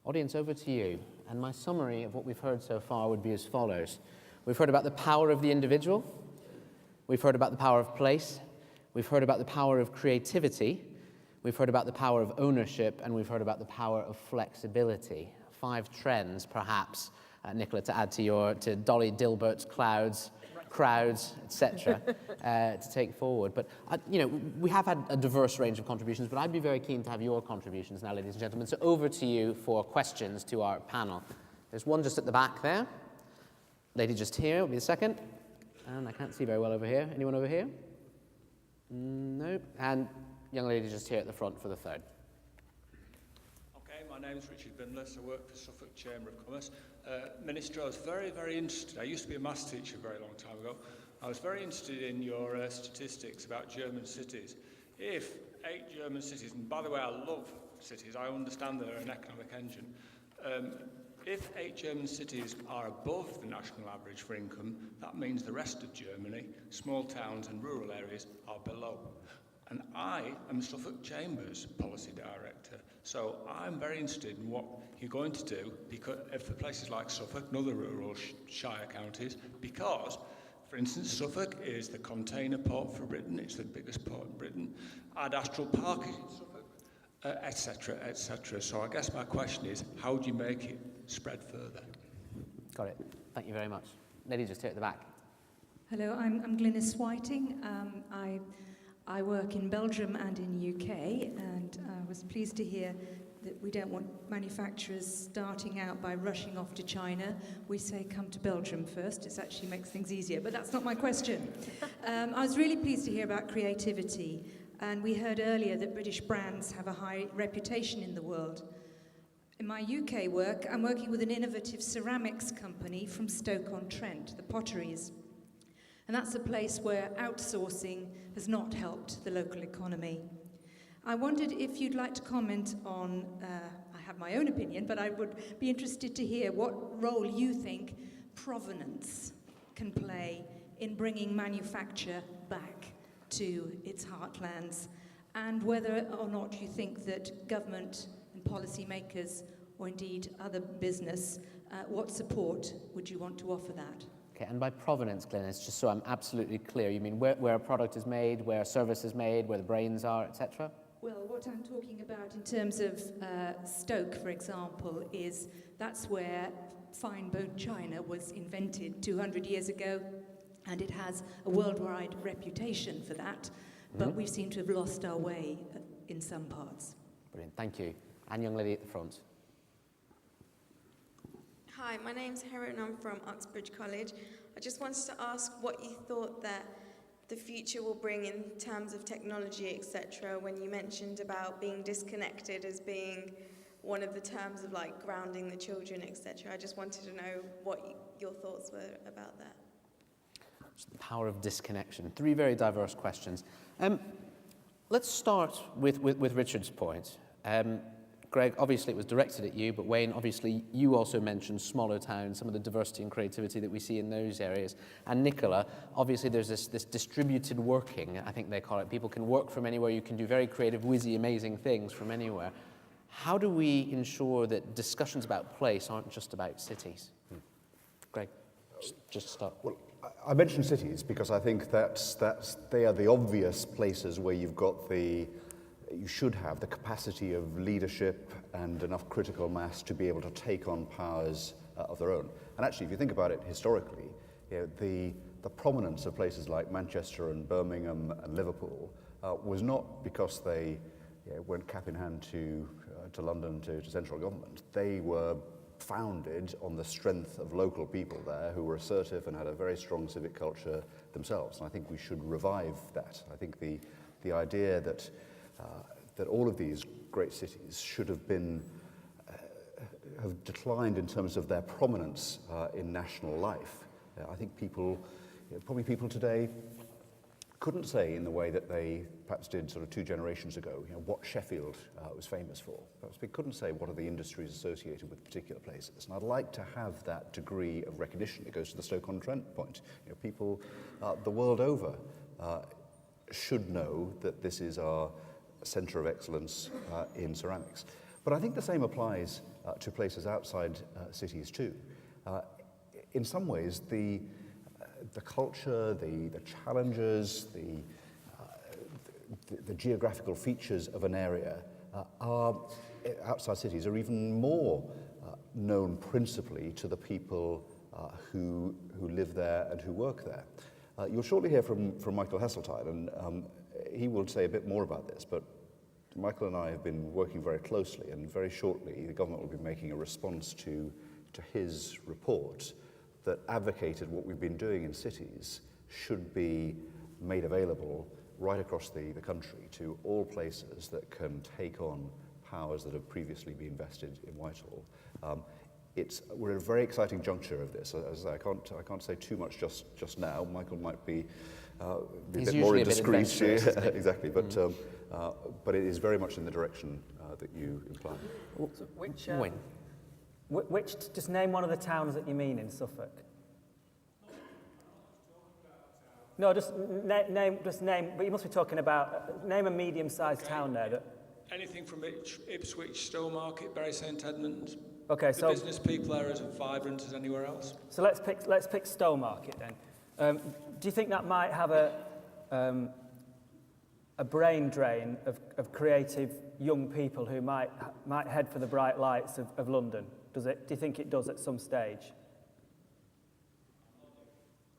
Audience, over to you. And my summary of what we've heard so far would be as follows. We've heard about the power of the individual. We've heard about the power of place. We've heard about the power of creativity. We've heard about the power of ownership. And we've heard about the power of flexibility. 5 trends, perhaps, Nicola, to add to Dolly Dilbert's crowds, etc., to take forward. But, we have had a diverse range of contributions, but I'd be very keen to have your contributions now, ladies and gentlemen. So over to you for questions to our panel. There's one just at the back there. Lady just here will be the second. And I can't see very well over here. Anyone over here? No. And young lady just here at the front for the third. Okay, my name is Richard Bindless. I work for Suffolk Chamber of Commerce. Minister, I was very, very interested. I used to be a maths teacher a very long time ago. I was very interested in your statistics about German cities. If 8 German cities, and by the way, I love cities, I understand they're an economic engine. If 8 German cities are above the national average for income, that means the rest of Germany, small towns and rural areas, are below. And I am Suffolk Chamber's policy director, so I'm very interested in what you're going to do because for places like Suffolk and other rural shire counties, because, for instance, Suffolk is the container port for Britain, it's the biggest port in Britain, Ad Astral Park is in Suffolk, etc., etc. So I guess my question is, how do you make it spread further? Got it. Thank you very much. Lady just here at the back. Hello, I'm Glynis Whiting. I work in Belgium and in UK, and I was pleased to hear that we don't want manufacturers starting out by rushing off to China. We say come to Belgium first. It actually makes things easier, but that's not my question. I was really pleased to hear about creativity, and we heard earlier that British brands have a high reputation in the world. In my UK work, I'm working with an innovative ceramics company from Stoke-on-Trent, the Potteries. And that's a place where outsourcing has not helped the local economy. I wondered if you'd like to comment on, I have my own opinion, but I would be interested to hear what role you think provenance can play in bringing manufacture back to its heartlands, and whether or not you think that government and policymakers, or indeed other business, what support would you want to offer that? Okay, and by provenance, Glynis, just so I'm absolutely clear, you mean where a product is made, where a service is made, where the brains are, etc.? Well, what I'm talking about in terms of Stoke, for example, is that's where fine bone china was invented 200 years ago, and it has a worldwide reputation for that, but we seem to have lost our way in some parts. Brilliant, thank you. And young lady at the front. Hi, my name's Helen, I'm from Uxbridge College. I just wanted to ask what you thought that the future will bring in terms of technology, etc., when you mentioned about being disconnected as being one of the terms of like grounding the children, etc. I just wanted to know what your thoughts were about that. The power of disconnection. 3 very diverse questions. Let's start with Richard's point. Greg, obviously it was directed at you, but Wayne, obviously you also mentioned smaller towns, some of the diversity and creativity that we see in those areas. And Nicola, obviously there's this distributed working, I think they call it. People can work from anywhere, you can do very creative, whizzy, amazing things from anywhere. How do we ensure that discussions about place aren't just about cities? Greg, just start. Well, I mentioned cities because I think they are the obvious places where you should have the capacity of leadership and enough critical mass to be able to take on powers of their own. And actually, if you think about it historically, the prominence of places like Manchester and Birmingham and Liverpool was not because they went cap in hand to London, to central government. They were founded on the strength of local people there who were assertive and had a very strong civic culture themselves. And I think we should revive that. I think the idea that all of these great cities should have declined in terms of their prominence in national life. I think probably people today couldn't say in the way that they perhaps did sort of 2 generations ago, what Sheffield was famous for. Perhaps they couldn't say what are the industries associated with particular places. And I'd like to have that degree of recognition. It goes to the Stoke-on-Trent point. People the world over should know that this is our centre of excellence in ceramics. But I think the same applies to places outside cities too. In some ways, the culture, the challenges, the geographical features of an area outside cities are even more known principally to the people who live there and who work there. You'll shortly hear from Michael Heseltine, and he will say a bit more about this, but Michael and I have been working very closely, and very shortly the government will be making a response to his report that advocated what we've been doing in cities should be made available right across the country to all places that can take on powers that have previously been vested in Whitehall. We're at a very exciting juncture of this. As I can't say too much just now. Michael might be a bit more indiscreet. Exactly, but it is very much in the direction that you imply. Just name one of the towns that you mean in Suffolk. No, just name, but you must be talking about, name a medium-sized town there. Anything from Ipswich, Stowmarket, Bury St Edmunds. Okay, the business people there are as vibrant as anywhere else. So let's pick Stowmarket then. Do you think that might have a brain drain of creative young people who might head for the bright lights of London? Does it? Do you think it does at some stage?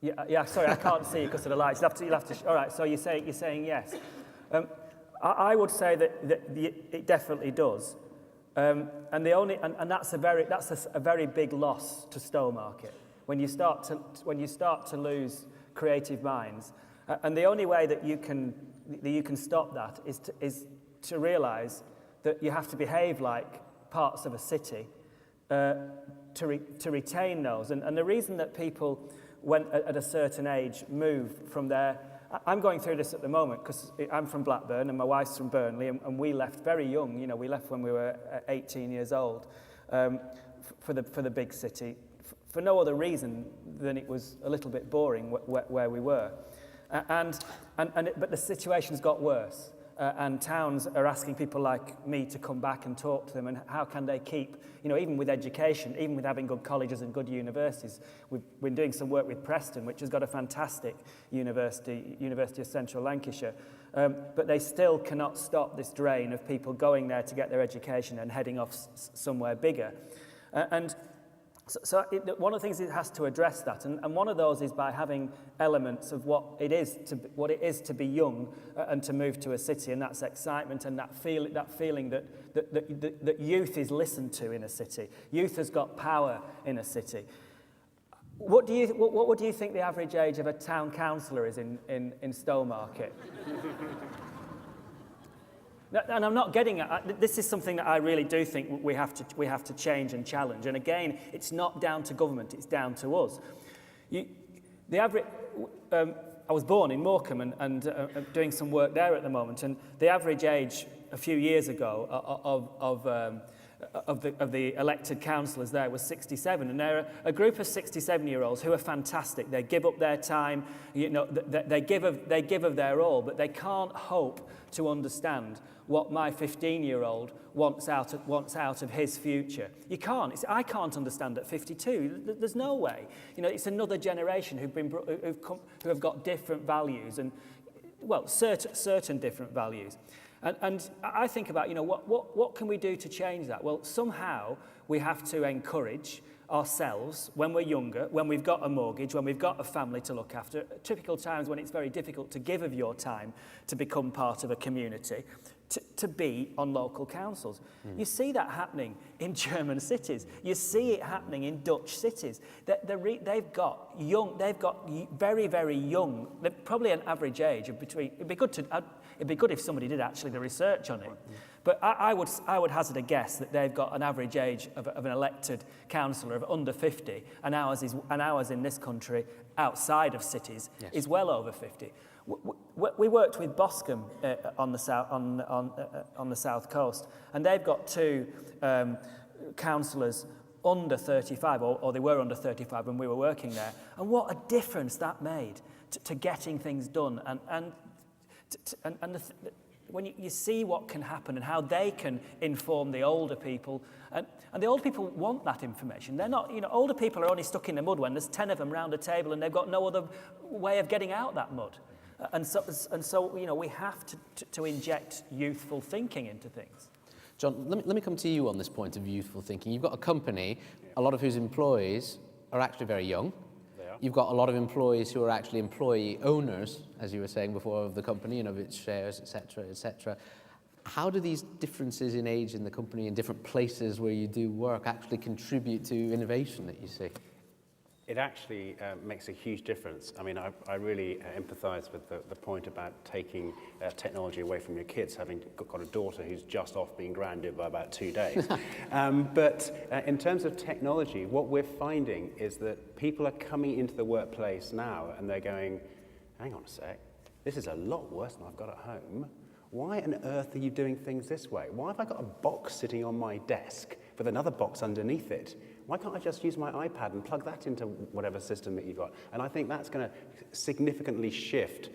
Yeah. Sorry, I can't see because of the lights. You'll have to. All right. So you're saying yes. I would say that it definitely does. And that's a very big loss to Stowmarket when you start to lose creative minds. And the only way that you can stop that is to realise that you have to behave like parts of a city to retain those. And the reason that people, when at a certain age, move from there, I'm going through this at the moment because I'm from Blackburn and my wife's from Burnley, and we left very young. You know, we left when we were 18 years old for the big city, for no other reason than it was a little bit boring where we were. But the situation's got worse. And towns are asking people like me to come back and talk to them, and how can they keep, you know, even with education, even with having good colleges and good universities. We've been doing some work with Preston, which has got a fantastic University of Central Lancashire, but they still cannot stop this drain of people going there to get their education and heading off somewhere bigger. So one of the things it has to address that, and one of those is by having elements of what it is to be young and to move to a city, and that's excitement and that feeling that youth is listened to in a city. Youth has got power in a city. What do you think the average age of a town councillor is in Stowmarket? And I'm not getting at, this is something that I really do think we have to change and challenge. And again, it's not down to government, it's down to us. I was born in Morecambe and doing some work there at the moment, and the average age a few years ago of the elected councillors there was 67, and they're a group of 67-year-olds who are fantastic. They give up their time, you know, they give of their all, but they can't hope to understand what my 15-year-old wants out of his future. You can't. I can't understand at 52. There's no way. You know, it's another generation who have got different values, and well, certain different values. And I think about, you know, what can we do to change that? Well, somehow we have to encourage ourselves when we're younger, when we've got a mortgage, when we've got a family to look after, typical times when it's very difficult to give of your time to become part of a community, to be on local councils. You see that happening in German cities. You see it happening in Dutch cities. They've got very, very young, probably an average age of between, it'd be good if somebody did actually the research on it. But I would hazard a guess that they've got an average age of an elected councillor of under 50, and ours in this country, outside of cities, is well over 50. We worked with Boscombe on the south coast, and they've got two councillors under 35, or they were under 35 when we were working there. And what a difference that made to getting things done, when you see what can happen and how they can inform the older people, and the older people want that information. They're not, you know, older people are only stuck in the mud when there's 10 of them round a table and they've got no other way of getting out that mud. And so you know, we have to inject youthful thinking into things. John, let me come to you on this point of youthful thinking. You've got a company, a lot of whose employees are actually very young. You've got a lot of employees who are actually employee owners, as you were saying before, of the company and of its shares, etc., etc. How do these differences in age in the company in different places where you do work actually contribute to innovation that you see? It actually makes a huge difference. I mean, I really empathise with the point about taking technology away from your kids, having got a daughter who's just off being grounded by about 2 days. But in terms of technology, what we're finding is that people are coming into the workplace now and they're going, hang on a sec, this is a lot worse than I've got at home. Why on earth are you doing things this way? Why have I got a box sitting on my desk with another box underneath it? Why can't I just use my iPad and plug that into whatever system that you've got? And I think that's going to significantly shift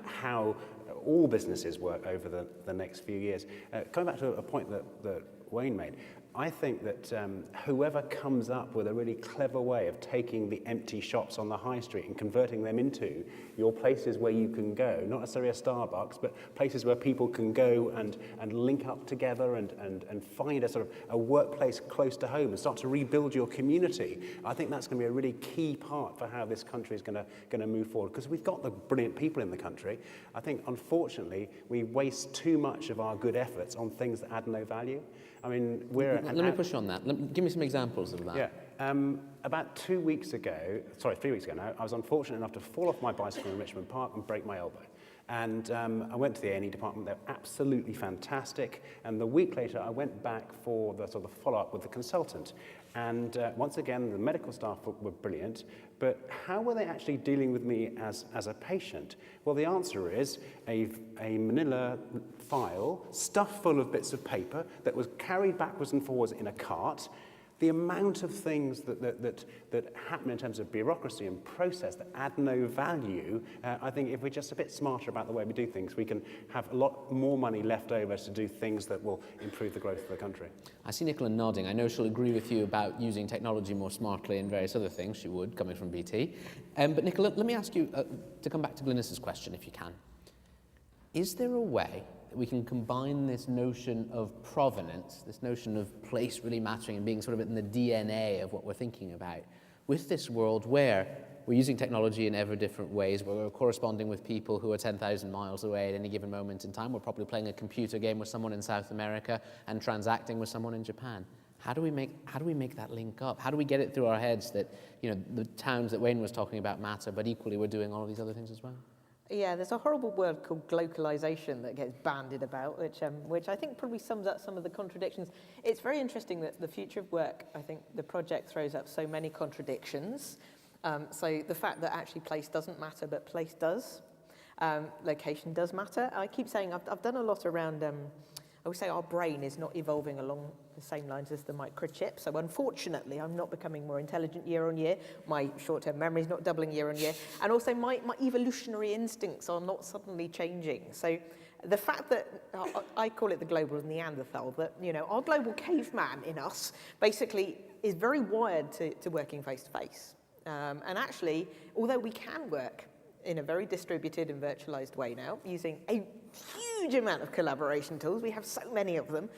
how all businesses work over the next few years. Coming back to a point that Wayne made, I think that whoever comes up with a really clever way of taking the empty shops on the high street and converting them into your places where you can go, not necessarily a Starbucks, but places where people can go and link up together and find a sort of a workplace close to home and start to rebuild your community. I think that's going to be a really key part for how this country is going to move forward, because we've got the brilliant people in the country. I think, unfortunately, we waste too much of our good efforts on things that add no value. I mean, let me push you on that. Give me some examples of that. Yeah. About 3 weeks ago now, I was unfortunate enough to fall off my bicycle in Richmond Park and break my elbow. And I went to the A&E department. They're absolutely fantastic. And the week later, I went back for the sort of follow-up with the consultant. And once again, the medical staff were brilliant. But how were they actually dealing with me as a patient? Well, the answer is a manila file stuffed full of bits of paper that was carried backwards and forwards in a cart. The amount of things that happen in terms of bureaucracy and process that add no value, I think if we're just a bit smarter about the way we do things, we can have a lot more money left over to do things that will improve the growth of the country. I see Nicola nodding. I know she'll agree with you about using technology more smartly and various other things. She would, coming from BT. But Nicola, let me ask you to come back to Glynis's question, if you can. Is there a way that we can combine this notion of provenance, this notion of place really mattering and being sort of in the DNA of what we're thinking about, with this world where we're using technology in ever different ways, where we're corresponding with people who are 10,000 miles away at any given moment in time? We're probably playing a computer game with someone in South America and transacting with someone in Japan. How do we make that link up? How do we get it through our heads that, you know, the towns that Wayne was talking about matter, but equally we're doing all of these other things as well? Yeah, there's a horrible word called glocalization that gets bandied about, which I think probably sums up some of the contradictions. It's very interesting that the future of work, I think the project throws up so many contradictions. So the fact that actually place doesn't matter, but place does. Location does matter. I keep saying I've done a lot around, I would say our brain is not evolving along the same lines as the microchip. So unfortunately, I'm not becoming more intelligent year on year. My short-term memory is not doubling year on year. And also my evolutionary instincts are not suddenly changing. So the fact that, I call it the global Neanderthal, that, you know, our global caveman in us basically is very wired to working face-to-face. And actually, although we can work in a very distributed and virtualized way now, using a huge amount of collaboration tools, we have so many of them,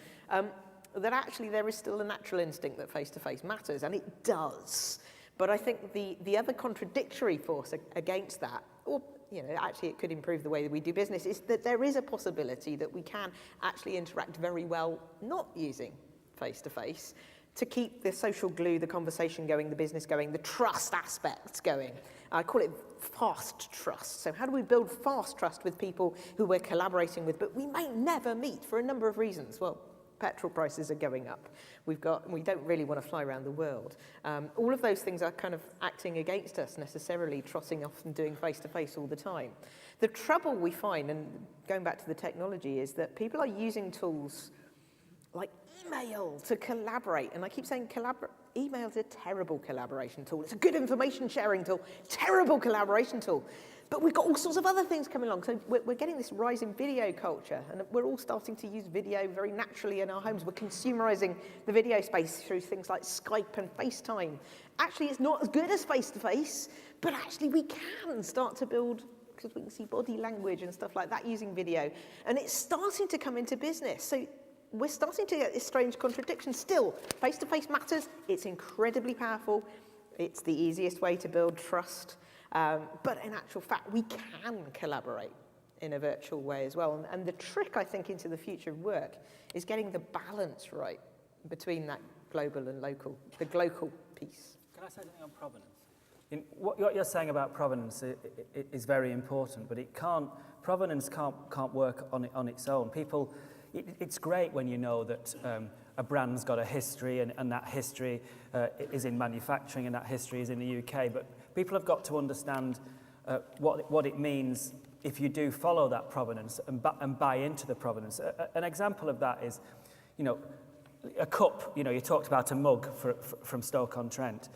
that actually there is still a natural instinct that face-to-face matters, and it does. But I think the other contradictory force against that, or, you know, actually it could improve the way that we do business, is that there is a possibility that we can actually interact very well not using face-to-face to keep the social glue, the conversation going, the business going, the trust aspects going. I call it fast trust. So how do we build fast trust with people who we're collaborating with, but we may never meet for a number of reasons? Well, petrol prices are going up. We don't really want to fly around the world. All of those things are kind of acting against us necessarily, trotting off and doing face-to-face all the time. The trouble we find, and going back to the technology, is that people are using tools like email to collaborate. And I keep saying email is a terrible collaboration tool. It's a good information sharing tool, terrible collaboration tool. But we've got all sorts of other things coming along. So we're getting this rise in video culture, and we're all starting to use video very naturally in our homes. We're consumerizing the video space through things like Skype and FaceTime. Actually, it's not as good as face-to-face, but actually we can start to build, because we can see body language and stuff like that using video. And it's starting to come into business. So we're starting to get this strange contradiction. Still, face-to-face matters. It's incredibly powerful. It's the easiest way to build trust. But in actual fact, we can collaborate in a virtual way as well. And the trick, I think, into the future of work is getting the balance right between that global and local, the glocal piece. Can I say something on provenance? What you're saying about provenance is very important, but provenance can't work on its own. It's great when you know that a brand's got a history and that history is in manufacturing and that history is in the UK, but people have got to understand what it means if you do follow that provenance and buy into the provenance. An example of that is, you know, a cup. You know, you talked about a mug from Stoke-on-Trent.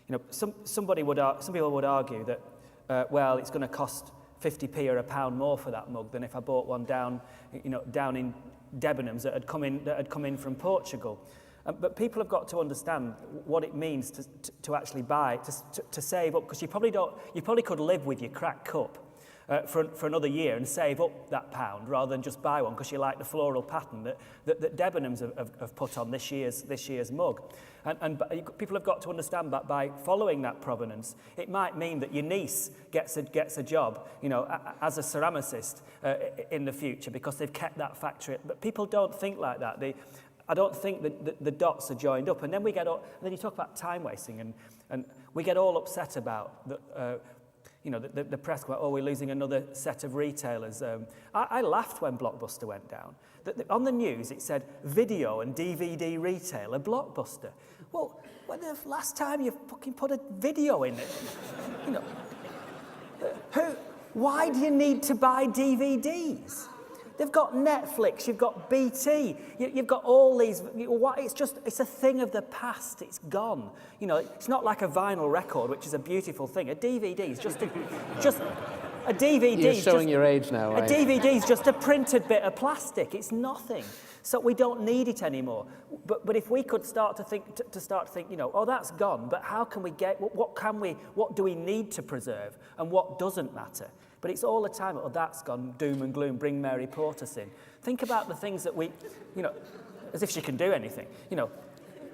You know, some people would argue that well, it's going to cost 50p or £1 more for that mug than if I bought one down in Debenhams that had come in from Portugal. But people have got to understand what it means to actually buy, to save up, because you probably could live with your cracked cup for another year and save up that £1 rather than just buy one because you like the floral pattern that Debenhams have put on this year's mug. And people have got to understand that by following that provenance, it might mean that your niece gets a job, you know, as a ceramicist in the future because they've kept that factory. But people don't think like that. I don't think that the dots are joined up. And then you talk about time wasting, and we get all upset about You know, the press go, oh, we're losing another set of retailers. I laughed when Blockbuster went down. On the news, it said video and DVD retailer Blockbuster. Well, when the last time you fucking put a video in it? You know, why do you need to buy DVDs? They've got Netflix, you've got BT, you've got all these, it's a thing of the past, it's gone. You know, it's not like a vinyl record, which is a beautiful thing. A DVD is just a DVD. You're showing your age now, right? A DVD is just a printed bit of plastic, it's nothing. So we don't need it anymore. But if we could start to think, you know, oh, that's gone, but how can we get, what do we need to preserve, and what doesn't matter? But it's all the time, oh, that's gone, doom and gloom, bring Mary Portas in. Think about the things that we, you know, as if she can do anything. You know,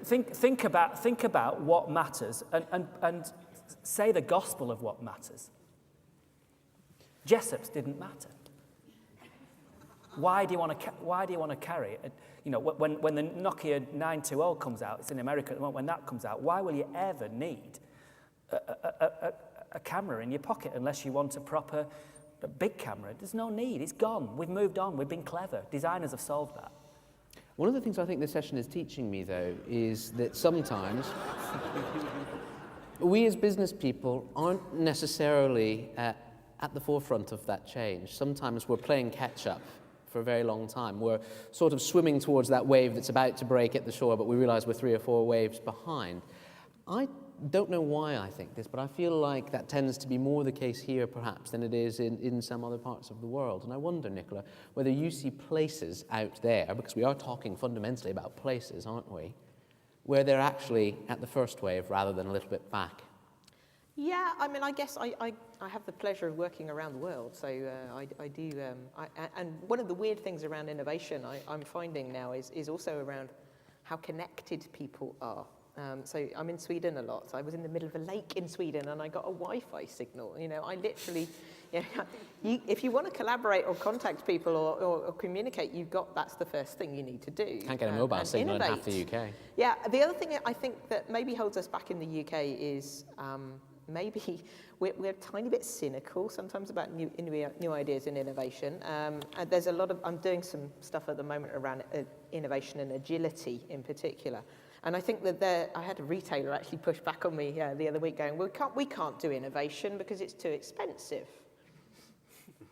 think about what matters and say the gospel of what matters. Jessop's didn't matter. Why do you want to carry it? You know, when the Nokia 920 comes out, it's in America at the moment, when that comes out, why will you ever need a camera in your pocket unless you want a big camera? There's no need, it's gone. We've moved on, we've been clever. Designers have solved that. One of the things I think this session is teaching me, though, is that sometimes we as business people aren't necessarily at the forefront of that change. Sometimes we're playing catch-up for a very long time. We're sort of swimming towards that wave that's about to break at the shore, but we realize we're 3 or 4 waves behind. I don't know why I think this, but I feel like that tends to be more the case here, perhaps, than it is in some other parts of the world. And I wonder, Nicola, whether you see places out there, because we are talking fundamentally about places, aren't we, where they're actually at the first wave rather than a little bit back. Yeah, I mean, I guess I have the pleasure of working around the world, so I do. And one of the weird things around innovation I'm finding now is also around how connected people are. So I'm in Sweden a lot. So I was in the middle of a lake in Sweden and I got a Wi-Fi signal. You know, I literally, you know, if you want to collaborate or contact people or communicate, that's the first thing you need to do. Can't get a mobile signal in half the UK. Yeah, the other thing I think that maybe holds us back in the UK is maybe we're a tiny bit cynical sometimes about new ideas and innovation. And there's a lot of, I'm doing some stuff at the moment around innovation and agility in particular. And I think that I had a retailer actually push back on me the other week going, well, we can't do innovation because it's too expensive.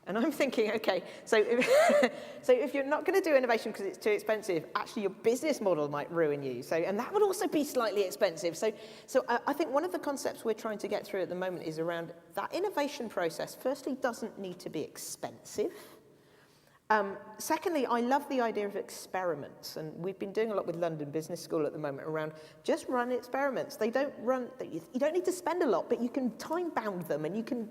And I'm thinking, okay, so if you're not going to do innovation because it's too expensive, actually your business model might ruin you. And that would also be slightly expensive. So I think one of the concepts we're trying to get through at the moment is around that innovation process. Firstly, doesn't need to be expensive. Secondly, I love the idea of experiments, and we've been doing a lot with London Business School at the moment around just run experiments. You don't need to spend a lot, but you can time-bound them, and you can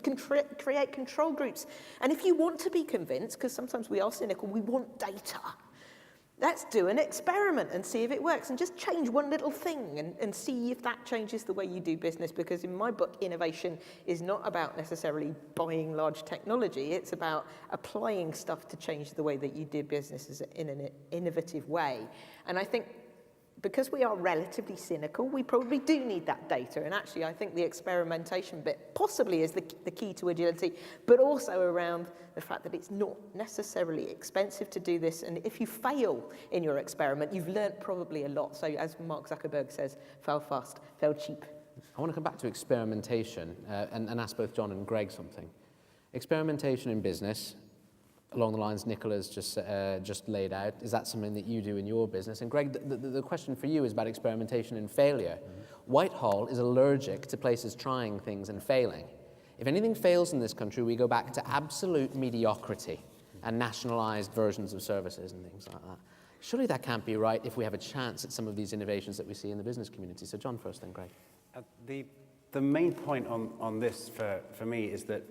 create control groups. And if you want to be convinced, because sometimes we are cynical, we want data. Let's do an experiment and see if it works, and just change one little thing and see if that changes the way you do business, because in my book, innovation is not about necessarily buying large technology. It's about applying stuff to change the way that you do business in an innovative way. And I think because we are relatively cynical, we probably do need that data. And actually, I think the experimentation bit possibly is the key to agility, but also around the fact that it's not necessarily expensive to do this. And if you fail in your experiment, you've learned probably a lot. So as Mark Zuckerberg says, fail fast, fail cheap. I want to come back to experimentation and ask both John and Greg something. Experimentation in business, along the lines Nicola's just laid out, is that something that you do in your business? And Greg, the question for you is about experimentation and failure. Mm-hmm. Whitehall is allergic to places trying things and failing. If anything fails in this country, we go back to absolute mediocrity and nationalized versions of services and things like that. Surely that can't be right if we have a chance at some of these innovations that we see in the business community. So John first, then Greg. The main point on this for me is that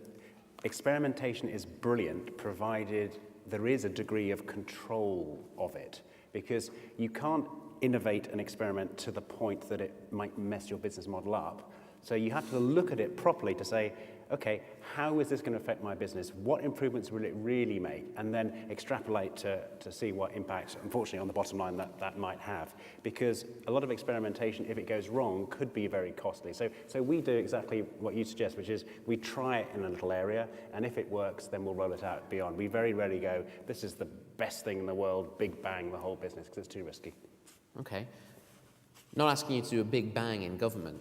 experimentation is brilliant, provided there is a degree of control of it, because you can't innovate an experiment to the point that it might mess your business model up. So you have to look at it properly to say, okay, how is this going to affect my business? What improvements will it really make? And then extrapolate to see what impact, unfortunately, on the bottom line that might have. Because a lot of experimentation, if it goes wrong, could be very costly. So we do exactly what you suggest, which is we try it in a little area, and if it works, then we'll roll it out beyond. We very rarely go, this is the best thing in the world, big bang, the whole business, because it's too risky. Okay. Not asking you to do a big bang in government,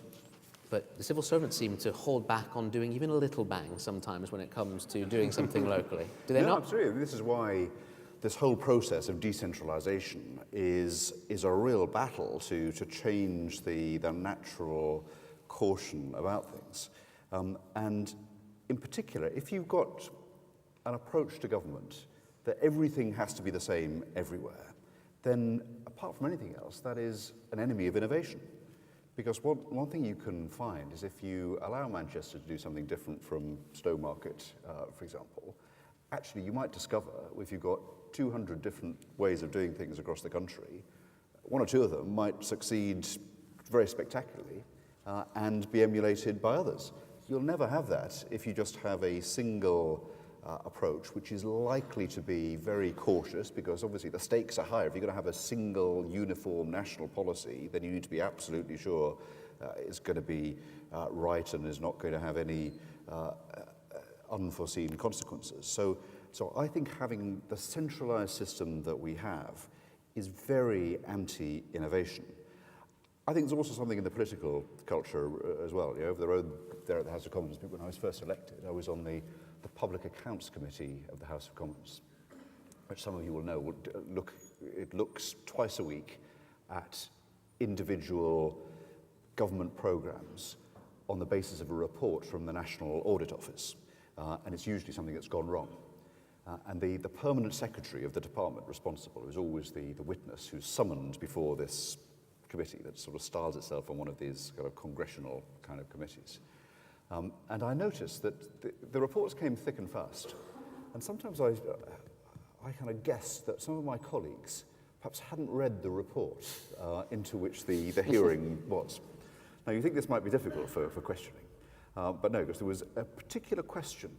but the civil servants seem to hold back on doing even a little bang sometimes when it comes to doing something locally. Do they not? Absolutely. This is why this whole process of decentralization is a real battle to change the natural caution about things. And in particular, if you've got an approach to government that everything has to be the same everywhere, then apart from anything else, that is an enemy of innovation. Because one thing you can find is if you allow Manchester to do something different from Stowmarket, for example, actually you might discover if you've got 200 different ways of doing things across the country, one or two of them might succeed very spectacularly and be emulated by others. You'll never have that if you just have a single approach, which is likely to be very cautious because obviously the stakes are higher. If you're going to have a single uniform national policy, then you need to be absolutely sure it's going to be right and is not going to have any unforeseen consequences. So I think having the centralized system that we have is very anti-innovation. I think there's also something in the political culture as well. Over the road there at the House of Commons, when I was first elected, I was on the Public Accounts Committee of the House of Commons, which some of you will know, it looks twice a week at individual government programs on the basis of a report from the National Audit Office, and it's usually something that's gone wrong. And the permanent secretary of the department responsible is always the witness who's summoned before this committee that sort of styles itself on one of these kind of congressional kind of committees. And I noticed that the reports came thick and fast. And sometimes I kind of guessed that some of my colleagues perhaps hadn't read the report into which the hearing was. Now, you think this might be difficult for questioning, but no, because there was a particular question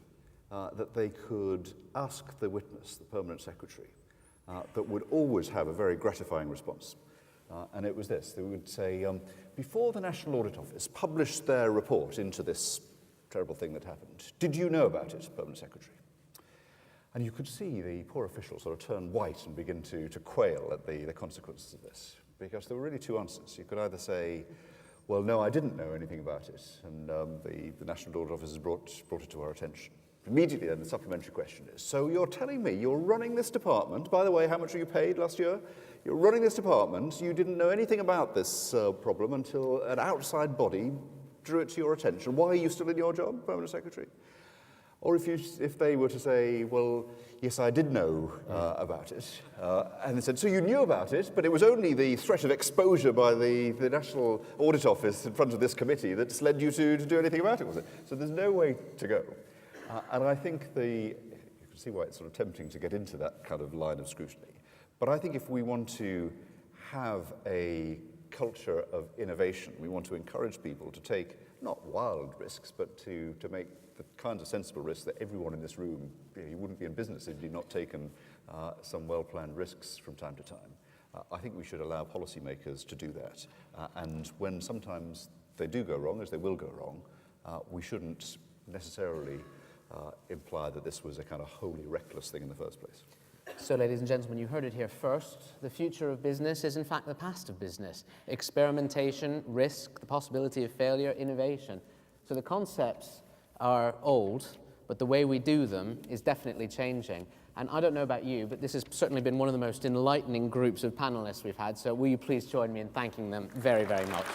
that they could ask the witness, the permanent secretary, that would always have a very gratifying response. And it was this. They would say, before the National Audit Office published their report into this terrible thing that happened, did you know about it, Permanent Secretary? And you could see the poor official sort of turn white and begin to quail at the consequences of this, because there were really two answers. You could either say, well, no, I didn't know anything about it, and the National Audit Office has brought it to our attention. Immediately then the supplementary question is, so you're telling me you're running this department, by the way, how much were you paid last year? You're running this department, you didn't know anything about this problem until an outside body drew it to your attention. Why are you still in your job, Permanent Secretary? Or if they were to say, well, yes, I did know about it, and they said, so you knew about it, but it was only the threat of exposure by the National Audit Office in front of this committee that's led you to do anything about it, was it? So there's no way to go. And I think you can see why it's sort of tempting to get into that kind of line of scrutiny. But I think if we want to have a culture of innovation, we want to encourage people to take not wild risks, but to make the kinds of sensible risks that everyone in this room, you wouldn't be in business if you'd not taken some well-planned risks from time to time. I think we should allow policymakers to do that. And when sometimes they do go wrong, as they will go wrong, we shouldn't necessarily imply that this was a kind of wholly reckless thing in the first place. So, ladies and gentlemen, you heard it here first. The future of business is, in fact, the past of business. Experimentation, risk, the possibility of failure, innovation. So the concepts are old, but the way we do them is definitely changing. And I don't know about you, but this has certainly been one of the most enlightening groups of panelists we've had. So will you please join me in thanking them very, very much.